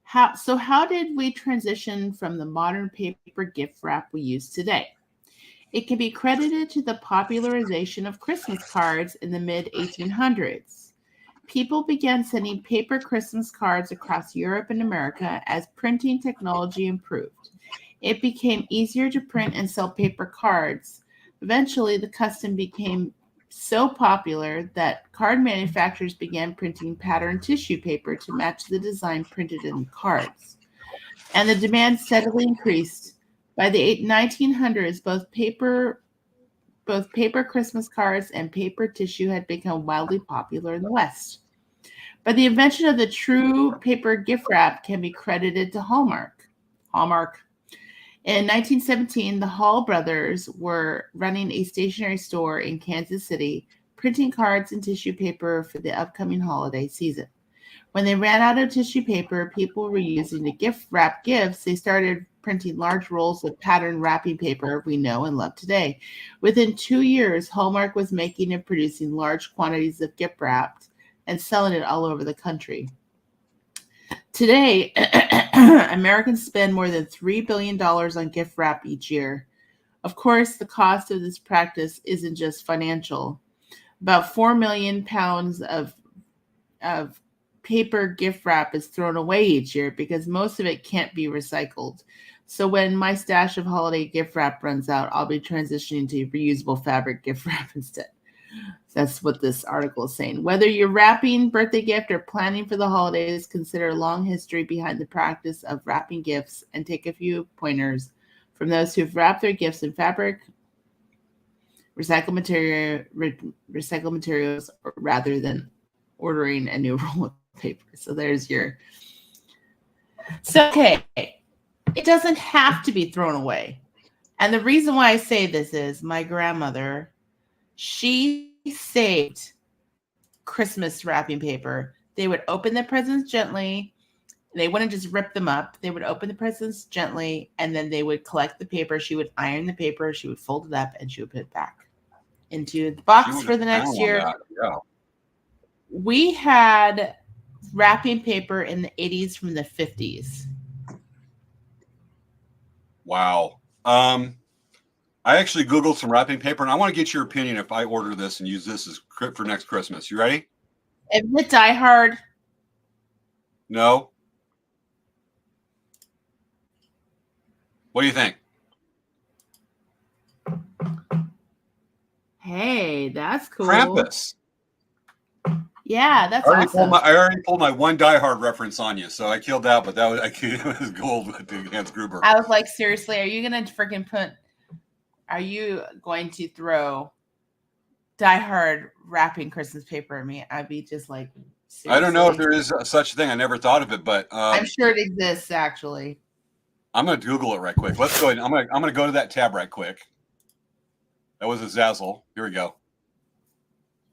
How did we transition from the modern paper gift wrap we use today? It can be credited to the popularization of Christmas cards in the mid-1800s. People began sending paper Christmas cards across Europe and America as printing technology improved. It became easier to print and sell paper cards. Eventually, the custom became so popular that card manufacturers began printing patterned tissue paper to match the design printed in the cards. And the demand steadily increased. By the 1900s, both paper Christmas cards and paper tissue had become wildly popular in the West. But the invention of the true paper gift wrap can be credited to Hallmark. In 1917, the Hall brothers were running a stationery store in Kansas City, printing cards and tissue paper for the upcoming holiday season. When they ran out of tissue paper people were using to gift wrap gifts, they started printing large rolls of patterned wrapping paper we know and love today. Within 2 years, Hallmark was making and producing large quantities of gift wrap and selling it all over the country. Today, Americans spend more than $3 billion on gift wrap each year. Of course, the cost of this practice isn't just financial. About 4 million pounds of paper gift wrap is thrown away each year because most of it can't be recycled. So when my stash of holiday gift wrap runs out, I'll be transitioning to reusable fabric gift wrap instead. That's what this article is saying. Whether you're wrapping birthday gift or planning for the holidays, consider a long history behind the practice of wrapping gifts and take a few pointers from those who've wrapped their gifts in fabric, recycled materials rather than ordering a new roll of paper. So there's your. So, okay, it doesn't have to be thrown away. And the reason why I say this is my grandmother, she saved Christmas wrapping paper. They would open the presents gently. They wouldn't just rip them up. They would open the presents gently, and then they would collect the paper. She would iron the paper. She would fold it up, and she would put it back into the box for the next year. Yeah. We had wrapping paper in the 80s from the 50s. Wow. I actually Googled some wrapping paper, and I want to get your opinion if I order this and use this as for next Christmas. You ready? Is it Die Hard? No. What do you think? Hey, that's cool. Krampus. Yeah, that's awesome. I already pulled my one Die Hard reference on you, so I killed that, but it was gold with Hans Gruber. I was like, seriously, are you going to throw Die Hard wrapping Christmas paper at me? I'd be just like, seriously? I don't know if there is such a thing. I never thought of it, but I'm sure it exists, actually. I'm going to Google it right quick. Let's go ahead. I'm going to go to that tab right quick. That was a Zazzle. Here we go.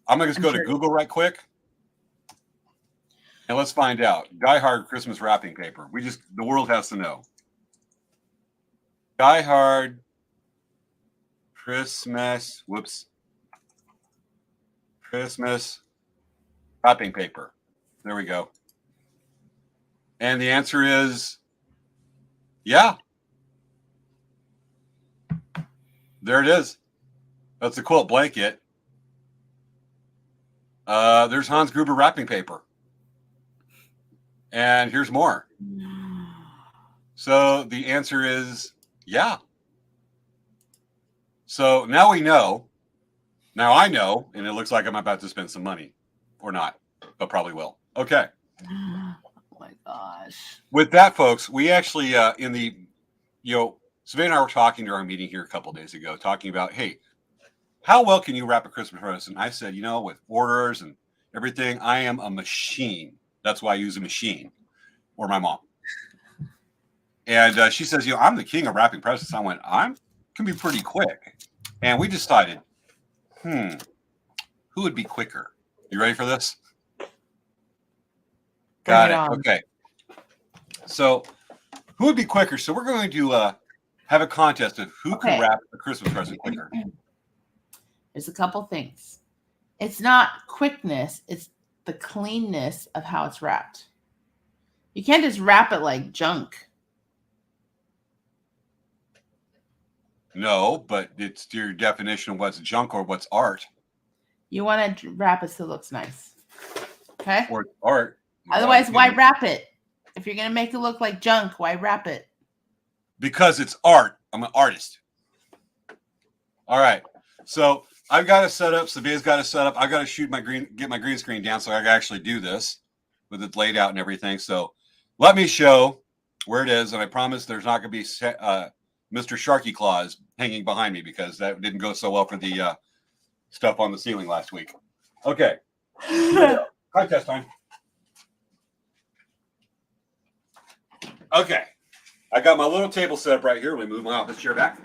I'm going to just go to Google right quick. And let's find out. Die Hard Christmas wrapping paper. The world has to know. Die Hard Christmas wrapping paper. There we go. And the answer is, yeah. There it is. That's a quilt blanket. There's Hans Gruber wrapping paper. And here's more. So the answer is yeah. So now we know. Now I know, and it looks like I'm about to spend some money, or not, but probably will. Okay. Oh my gosh. With that, folks, we actually Svea and I were talking during our meeting here a couple of days ago, talking about, hey, how well can you wrap a Christmas present? I said, with orders and everything, I am a machine. That's why I use a machine, or my mom. And she says, I'm the king of wrapping presents. I went, can be pretty quick. And we decided, who would be quicker? You ready for this? Got it. Okay. So who would be quicker? So we're going to have a contest of who can wrap a Christmas present quicker. There's a couple things. It's not quickness. It's the cleanness of how it's wrapped. You can't just wrap it like junk. No, but it's your definition of what's junk or what's art. You want to wrap it so it looks nice. Okay? Or art. Otherwise, why wrap it? If you're going to make it look like junk, why wrap it? Because it's art. I'm an artist. All right. So I've got to set up. Svea's got to set up. I've got to get my green screen down so I can actually do this with it laid out and everything. So let me show where it is. And I promise there's not going to be Mr. Sharky Claus hanging behind me because that didn't go so well for the stuff on the ceiling last week. Okay. Contest time. Okay. I got my little table set up right here. Let me move my office chair back.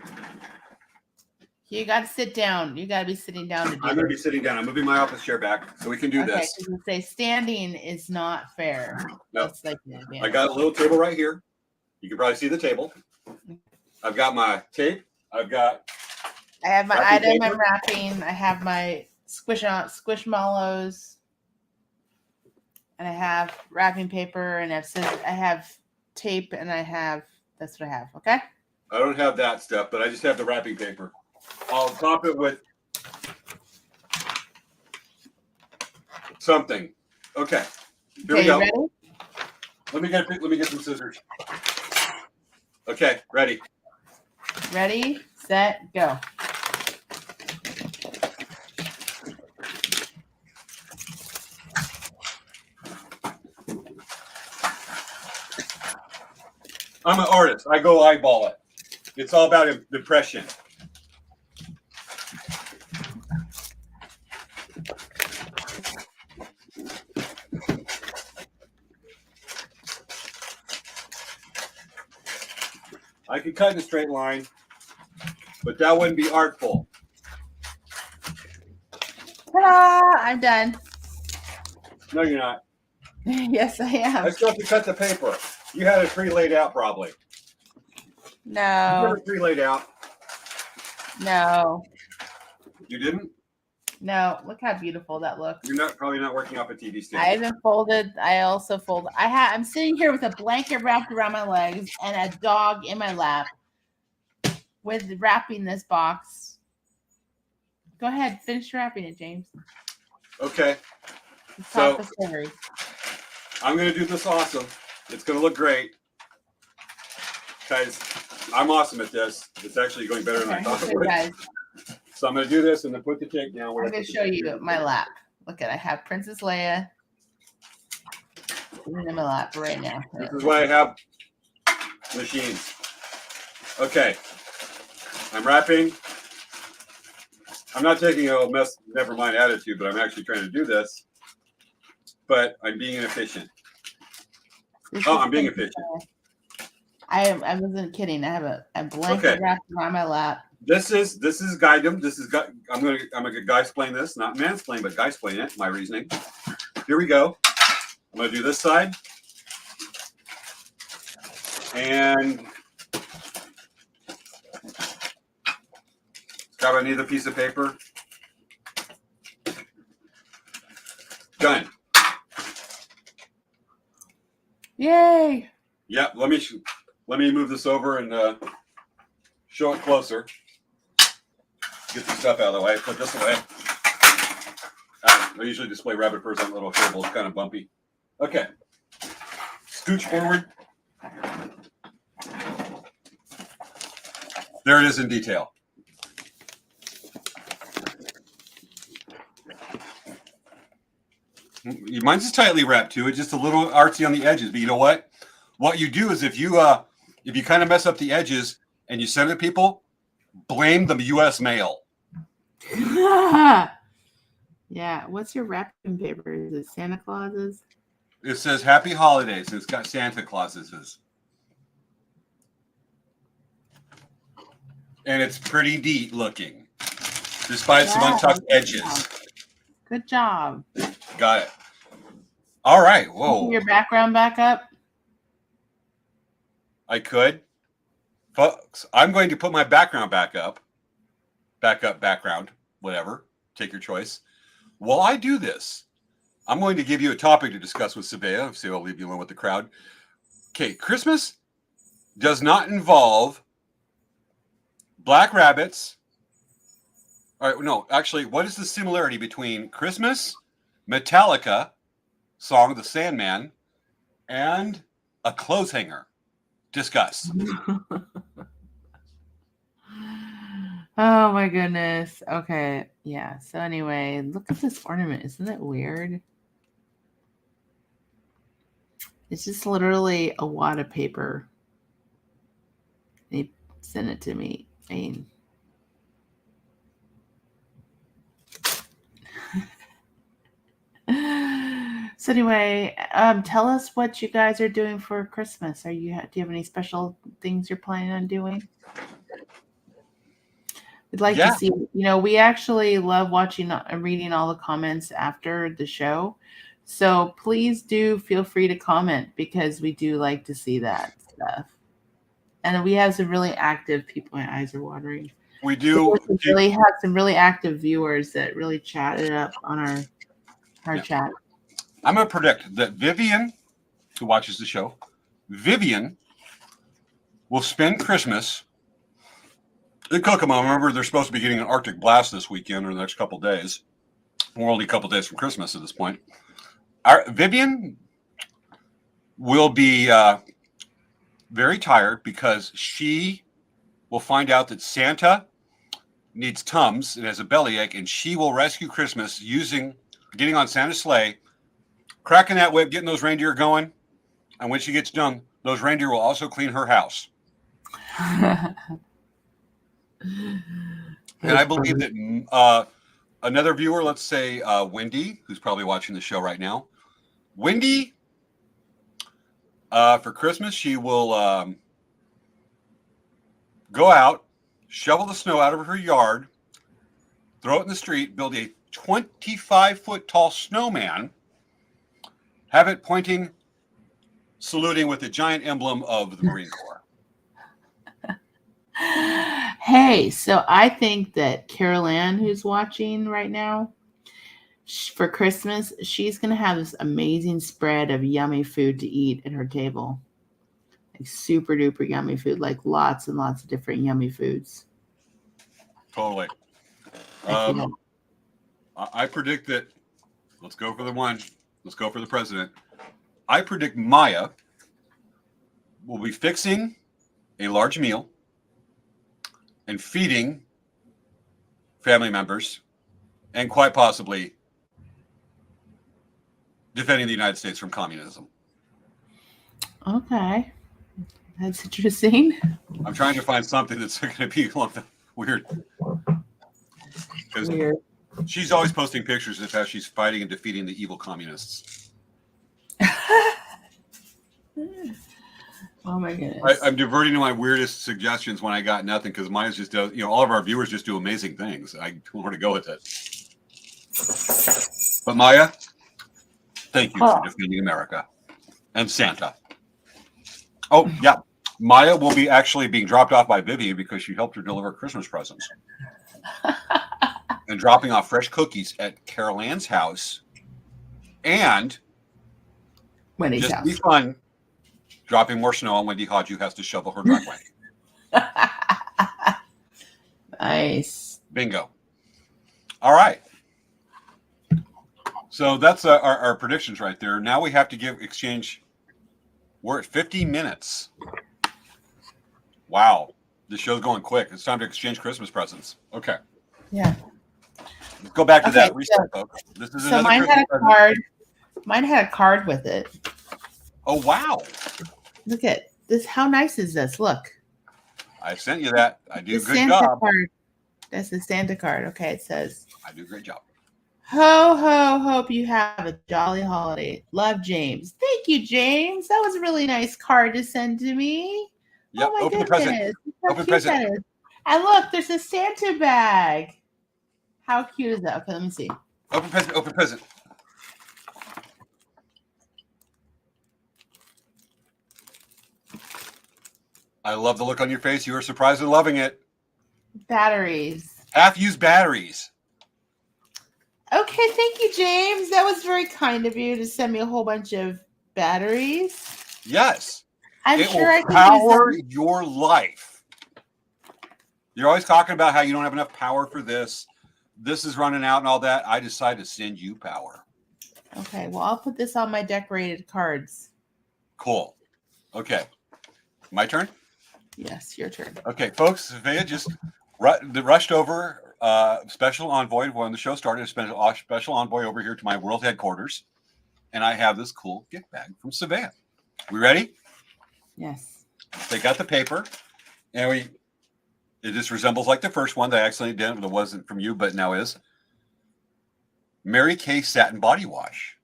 You got to sit down. You got to be sitting down. I'm going to be sitting down. I'm moving my office chair back so we can do this. Okay, say standing is not fair. No. Like I got a little table right here. You can probably see the table. I've got my tape. I have my item I'm wrapping. I have my squishmallows. And I have wrapping paper and I have tape and that's what I have. Okay. I don't have that stuff, but I just have the wrapping paper. I'll top it with something. Okay. Here we go. Ready? Let me get some scissors. Okay, ready. Ready, set, go. I'm an artist. I go eyeball it. It's all about impression. I could cut in a straight line, but that wouldn't be artful. Ta-da! I'm done. No, you're not. Yes, I am. I still have to cut the paper. You had it pre-laid out, probably. No. You had it pre-laid out. No. You didn't? No. Look how beautiful that looks. You're probably not working off a TV stand. I haven't folded. I also fold. I'm sitting here with a blanket wrapped around my legs and a dog in my lap with wrapping this box. Go ahead. Finish wrapping it, James. Okay. So I'm going to do this awesome. It's going to look great. Guys, I'm awesome at this. It's actually going better than I thought it would. Guys. So I'm going to do this and then put the tape down. I'm going to show you my lap. Look at I have Princess Leia in my lap right now. This is why I have machines. Okay. I'm wrapping. I'm not taking a never mind attitude, but I'm actually trying to do this. But I'm being inefficient. I'm being efficient. I wasn't kidding. I have a blanket wrapped around my lap. This is guidum. I'm gonna guy explain this, not mansplain, but guy explain it. My reasoning. Here we go. I'm gonna do this side, and grab another piece of paper. Done. Yay! Yep. Let me move this over and show it closer. Get the stuff out of the way. Put this away. I usually display rabbit furs on little table. It's kind of bumpy. Okay. Scooch forward. There it is in detail. Mine's is tightly wrapped too. It's just a little artsy on the edges. But you know what? What you do is if you kind of mess up the edges and you send it to people, blame the U.S. mail. Yeah. What's your wrapping paper? Is it Santa Claus's? It says Happy Holidays. It's got Santa Claus's. And it's pretty neat looking, despite some untucked edges. Good job. Got it. All right. Whoa. Put your background back up. I could. Folks, I'm going to put my background back up. Background, whatever. Take your choice. While I do this, I'm going to give you a topic to discuss with Svea. See, I'll leave you alone with the crowd. Okay, Christmas does not involve black rabbits. All right, no, actually, what is the similarity between Christmas, Metallica, song The Sandman, and a clothes hanger? Discuss. Oh my goodness. Okay. Yeah. So anyway, look at this ornament. Isn't it weird? It's just literally a wad of paper. They sent it to me. I mean, so anyway, tell us what you guys are doing for Christmas. Do you have any special things you're planning on doing? We'd like to see, we actually love watching and reading all the comments after the show. So please do feel free to comment because we do like to see that stuff. And we have some really active people. My eyes are watering. We do. We really have some really active viewers that really chatted up on our chat. I'm going to predict that Vivian, who watches the show, Vivian will spend Christmas in Kokomo. Remember, they're supposed to be getting an Arctic blast this weekend or the next couple of days. We're only a couple of days from Christmas at this point. Vivian will be very tired because she will find out that Santa needs Tums and has a bellyache, and she will rescue Christmas getting on Santa's sleigh, cracking that whip, getting those reindeer going. And when she gets done, those reindeer will also clean her house. And I believe that another viewer, let's say Wendy, who's probably watching the show right now, Wendy, for Christmas, she will go out, shovel the snow out of her yard, throw it in the street, build a 25-foot tall snowman, have it pointing, saluting with a giant emblem of the Marine Corps. Hey, so I think that Carol Ann, who's watching right now, for Christmas, she's going to have this amazing spread of yummy food to eat at her table. Like super duper yummy food, like lots and lots of different yummy foods. Totally. I predict that, let's go for the president. I predict Maya will be fixing a large meal and feeding family members and quite possibly defending the United States from communism. Okay. That's interesting. I'm trying to find something that's going to be weird. Because she's always posting pictures of how she's fighting and defeating the evil communists. Oh my goodness. I'm diverting to my weirdest suggestions when I got nothing because mine just does, all of our viewers just do amazing things. I don't know where to go with it. But Maya, thank you for defending America and Santa. Oh, yeah. Maya will be actually being dropped off by Vivian because she helped her deliver Christmas presents. And dropping off fresh cookies at Carol Ann's house. And Wendy's just house. be fun, dropping more snow on Wendy Hodge, who has to shovel her driveway. Nice. Bingo. All right. So that's our predictions right there. Now we have to exchange. We're at 50 minutes. Wow. This show's going quick. It's time to exchange Christmas presents. Okay. Yeah. Let's go back to Okay, that reset, folks. This is So another mine Christmas had a present. card. Mine had a card with it. Oh, wow. Look at this. How nice is this? Look. I sent you that. I do a The good Santa job. card. That's the Santa card. Okay, it says, I do a great job. ho, ho, hope you have a jolly holiday. Love, James. Thank you, James. That was a really nice card to send to me. Yep. Oh, my Open the goodness. present. Look how Open cute present. that is. And look, there's a Santa bag. How cute is that? Okay, let me see. Open present. Open present. I love the look on your face. You are surprised and loving it. Batteries. Half-used batteries. Okay, thank you, James. That was very kind of you to send me a whole bunch of batteries. Yes. I'm It sure I will can power use them. your life. You're always talking about how you don't have enough power for this. This is running out and all that. I decided to send you power. Okay, well, I'll put this on my decorated cards. Cool. Okay. My turn? Yes, your turn. Okay, folks. Svea just rushed over special envoy when the show started. A special envoy over here to my world headquarters. And I have this cool gift bag from Svea. We ready? Yes. They got the paper. And it just resembles like the first one that I accidentally did. That wasn't from you, but now is. Mary Kay Satin Body Wash.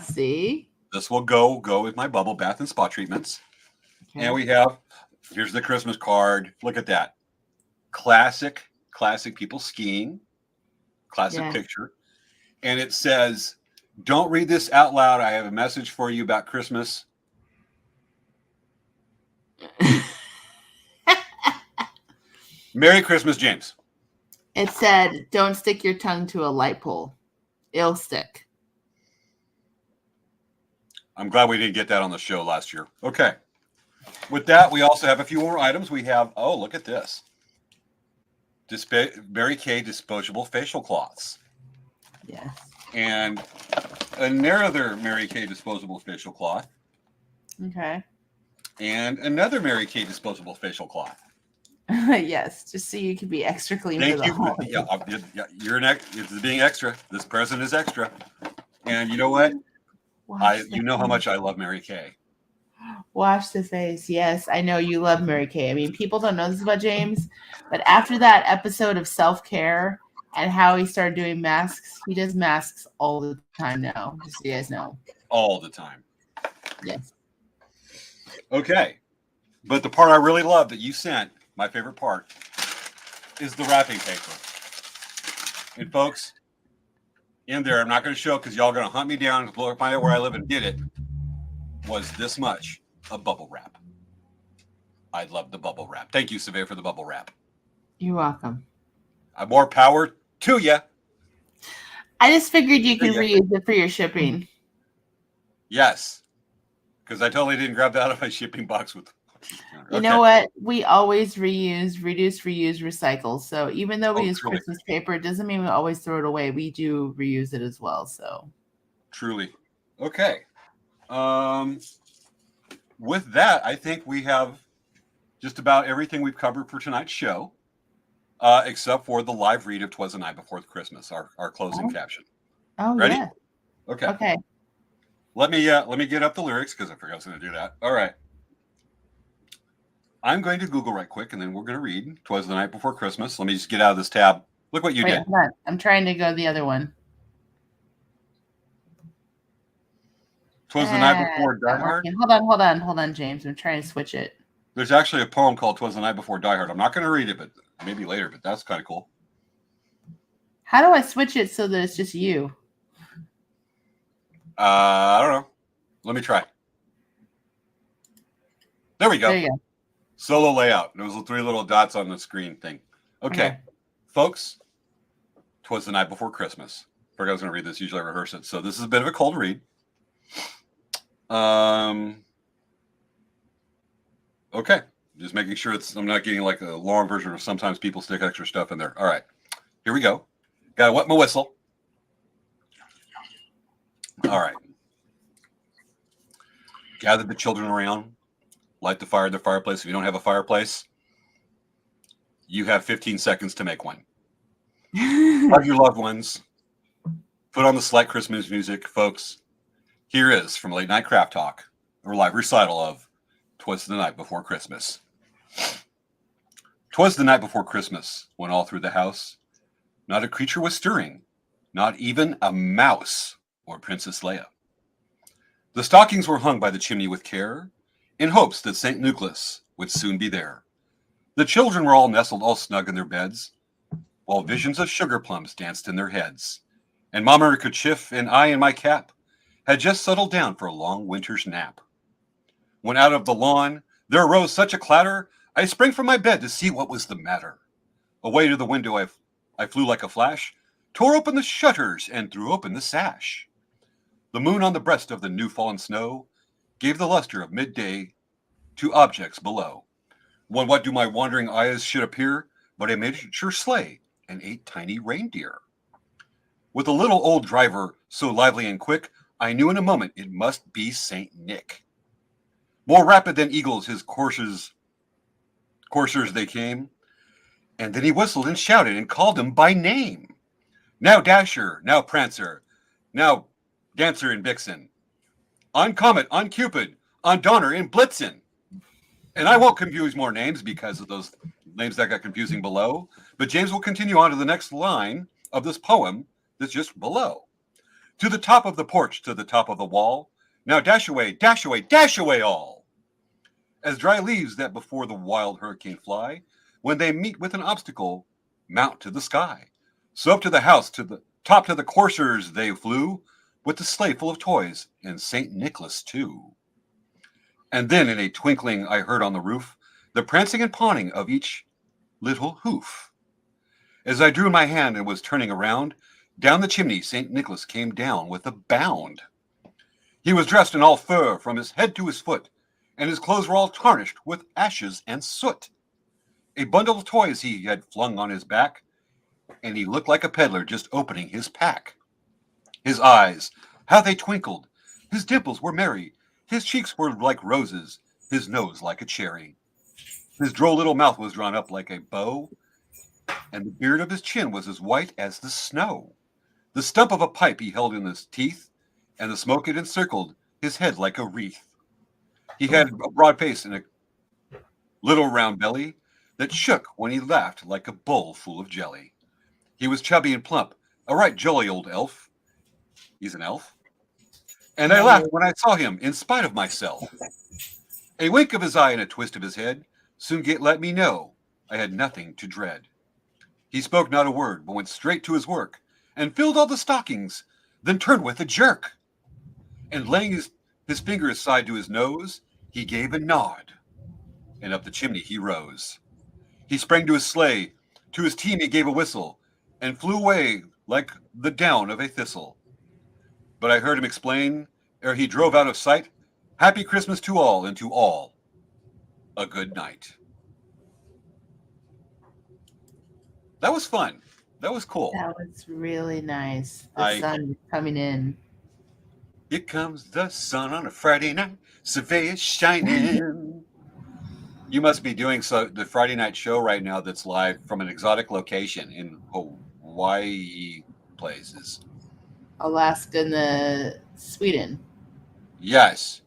See? This will go with my bubble bath and spa treatments. Okay. And we have, here's the Christmas card. Look at that. Classic people skiing. Classic picture. And it says, don't read this out loud. I have a message for you about Christmas. Merry Christmas, James. It said, don't stick your tongue to a light pole. It'll stick. I'm glad we didn't get that on the show last year. Okay. With that, we also have a few more items. We have, oh, look at this. Mary Kay disposable facial cloths. Yes. And another Mary Kay disposable facial cloth. Okay. And another Mary Kay disposable facial cloth. Yes, just so you can be extra clean. Thank for the you. holiday. Yeah, you're it's being extra. This present is extra. And you know what? You know how much I love Mary Kay. Wash the face. Yes, I know you love Mary Kay. I mean, people don't know this about James, but after that episode of self-care and how he started doing masks, he does masks all the time now, just so you guys know. All the time. Yes. Okay. But the part I really love that you sent, my favorite part, is the wrapping paper. And folks, in there, I'm not going to show because y'all are going to hunt me down and find out where I live and get it, was this much of bubble wrap. I love the bubble wrap. Thank you, Svea, for the bubble wrap. You're welcome. More power to you. I just figured you can reuse it for your shipping. Yes. Because I totally didn't grab that out of my shipping box with. You know what? We always reuse, reduce, reuse, recycle. So even though we use truly. Christmas paper, it doesn't mean we always throw it away. We do reuse it as well. So Truly. Okay. With that, I think we have just about everything we've covered for tonight's show, except for the live read of "'Twas the Night Before Christmas," our closing caption. Oh, ready? Yeah. Okay. Okay. Let me get up the lyrics because I forgot I was going to do that. All right. I'm going to Google right quick, and then we're going to read "'Twas the Night Before Christmas." Let me just get out of this tab. Look what you did. Hold on. I'm trying to go the other one. "'Twas the Night Before Die Hard." Hold on, James. I'm trying to switch it. There's actually a poem called "'Twas the Night Before Die Hard." I'm not going to read it, but maybe later. But that's kind of cool. How do I switch it so that it's just you? I don't know. Let me try. There we go. There you go. Solo layout. There was the three little dots on the screen thing. Okay. Folks, "'Twas the Night Before Christmas." Forgot I was going to read this. Usually I rehearse it. So this is a bit of a cold read. Okay. Just making sure I'm not getting like a long version of sometimes people stick extra stuff in there. All right. Here we go. Got to wet my whistle. All right. Gather the children around. Light the fire at the fireplace. If you don't have a fireplace, You have 15 seconds to make one. Hug your loved ones. Put on the slight Christmas music, folks. Here is from Late Night Craft Talk, a live recital of 'Twas the Night Before Christmas. 'Twas the night before Christmas, when all through the house not a creature was stirring, not even a mouse or Princess Leia. The stockings were hung by the chimney with care, in hopes that St. Nicholas would soon be there. The children were all nestled all snug in their beds, while visions of sugar plums danced in their heads. And Mamma Kerchief and I in my cap had just settled down for a long winter's nap. When out of the lawn there arose such a clatter, I sprang from my bed to see what was the matter. Away to the window I flew like a flash, tore open the shutters and threw open the sash. The moon on the breast of the new fallen snow gave the luster of midday to objects below. When what do my wandering eyes should appear but a miniature sleigh and 8 tiny reindeer. With a little old driver so lively and quick, I knew in a moment it must be Saint Nick. More rapid than eagles his coursers they came, and then he whistled and shouted and called them by name. Now Dasher, now Prancer, now Dancer and Vixen, on Comet, on Cupid, on Donner and Blitzen. And I won't confuse more names because of those names that got confusing below, but James will continue on to the next line of this poem that's just below. To the top of the porch, to the top of the wall, now dash away, dash away, dash away all. As dry leaves that before the wild hurricane fly, when they meet with an obstacle, mount to the sky. So up to the house, to the top to the coursers they flew, with the sleigh full of toys, and St. Nicholas too. And then in a twinkling I heard on the roof the prancing and pawing of each little hoof. As I drew my hand and was turning around, down the chimney St. Nicholas came down with a bound. He was dressed in all fur from his head to his foot, and his clothes were all tarnished with ashes and soot. A bundle of toys he had flung on his back, and he looked like a peddler just opening his pack. His eyes, how they twinkled! His dimples were merry, his cheeks were like roses, his nose like a cherry. His droll little mouth was drawn up like a bow, and the beard of his chin was as white as the snow. The stump of a pipe he held in his teeth, and the smoke it encircled his head like a wreath. He had a broad face and a little round belly that shook when he laughed like a bowl full of jelly. He was chubby and plump, a right jolly old elf. He's an elf. And I laughed when I saw him, in spite of myself. A wink of his eye and a twist of his head soon let me know I had nothing to dread. He spoke not a word, but went straight to his work, and filled all the stockings, then turned with a jerk. And laying his finger aside to his nose, he gave a nod, and up the chimney he rose. He sprang to his sleigh, to his team he gave a whistle, and flew away like the down of a thistle. But I heard him explain, ere he drove out of sight, Happy Christmas to all, and to all a good night. That was fun. That was cool. That was really nice. The sun coming in. Here comes the sun on a Friday night. Svea is shining. You must be doing the Friday night show right now that's live from an exotic location in Hawaii places. Alaska and Sweden. Yes.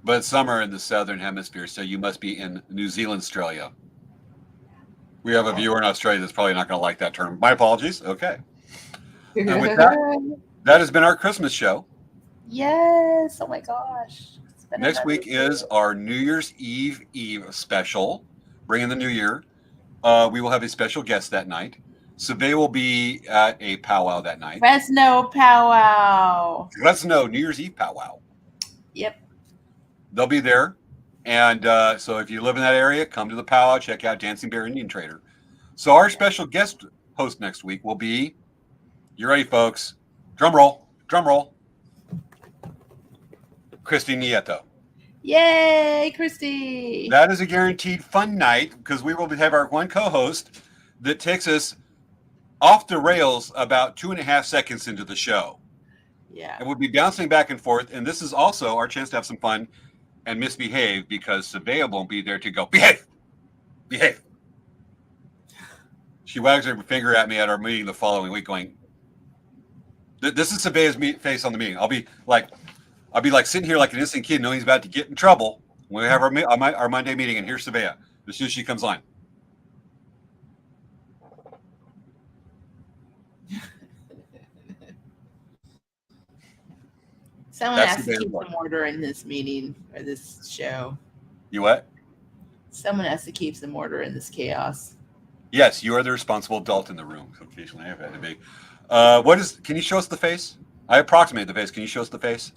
But summer in the southern hemisphere, so you must be in New Zealand, Australia. We have a viewer in Australia that's probably not going to like that term. My apologies. Okay. And with that has been our Christmas show. Yes. Oh my gosh. Next week is our New Year's Eve special, bringing the new year. We will have a special guest that night. Svea will be at a powwow that night. Fresno powwow. Fresno New Year's Eve powwow. Yep. They'll be there. And so if you live in that area, come to the powwow, check out Dancing Bear Indian Trader. So our special guest host next week will be, you ready, folks? Drum roll. Drum roll. Christy Nieto. Yay, Christy. That is a guaranteed fun night because we will have our one co-host that takes us off the rails about 2.5 seconds into the show. Yeah. And we'll be bouncing back and forth. And this is also our chance to have some fun and misbehave because Svea won't be there to go, behave, behave, She wags her finger at me at our meeting the following week, going, "This is Sabea's face on the meeting." I'll be like sitting here like an innocent kid, knowing he's about to get in trouble when we have our Monday meeting, and here's Sabea as soon as she comes on. Someone That's has to the keep bad some order in this meeting or this show. You what? Someone has to keep some order in this chaos. Yes, you are the responsible adult in the room. Occasionally, I've had to be. Can you show us the face? I approximate the face. Can you show us the face?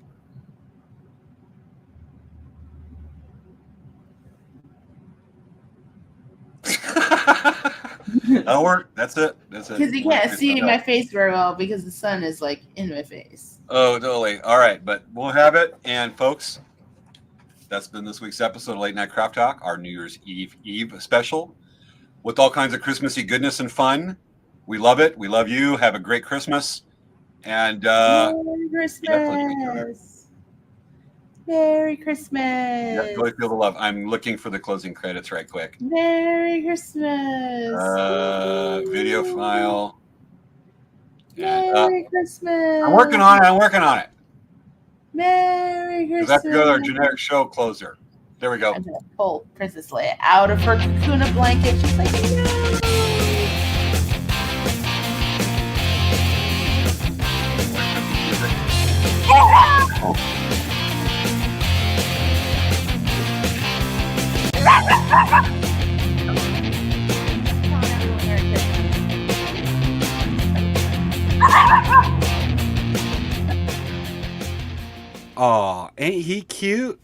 That'll work. That's it. Because you can't see my face very well because the sun is like in my face. Oh, totally. All right, but we'll have it. And folks, that's been this week's episode of Late Night Craft Talk, our New Year's Eve special, with all kinds of Christmassy goodness and fun. We love it. We love you. Have a great Christmas. And Merry Christmas. Merry Christmas. Yeah, really feel the love. I'm looking for the closing credits right quick. Merry Christmas. Video file. Merry Christmas. I'm working on it. Merry Christmas. Because I have to go to our generic show closer. There we go. I'm going to pull Princess Leia out of her cocoon blanket. She's like, no. Aw, ain't he cute?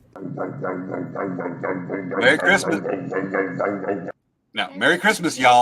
Merry Christmas. Now, Merry Christmas, y'all.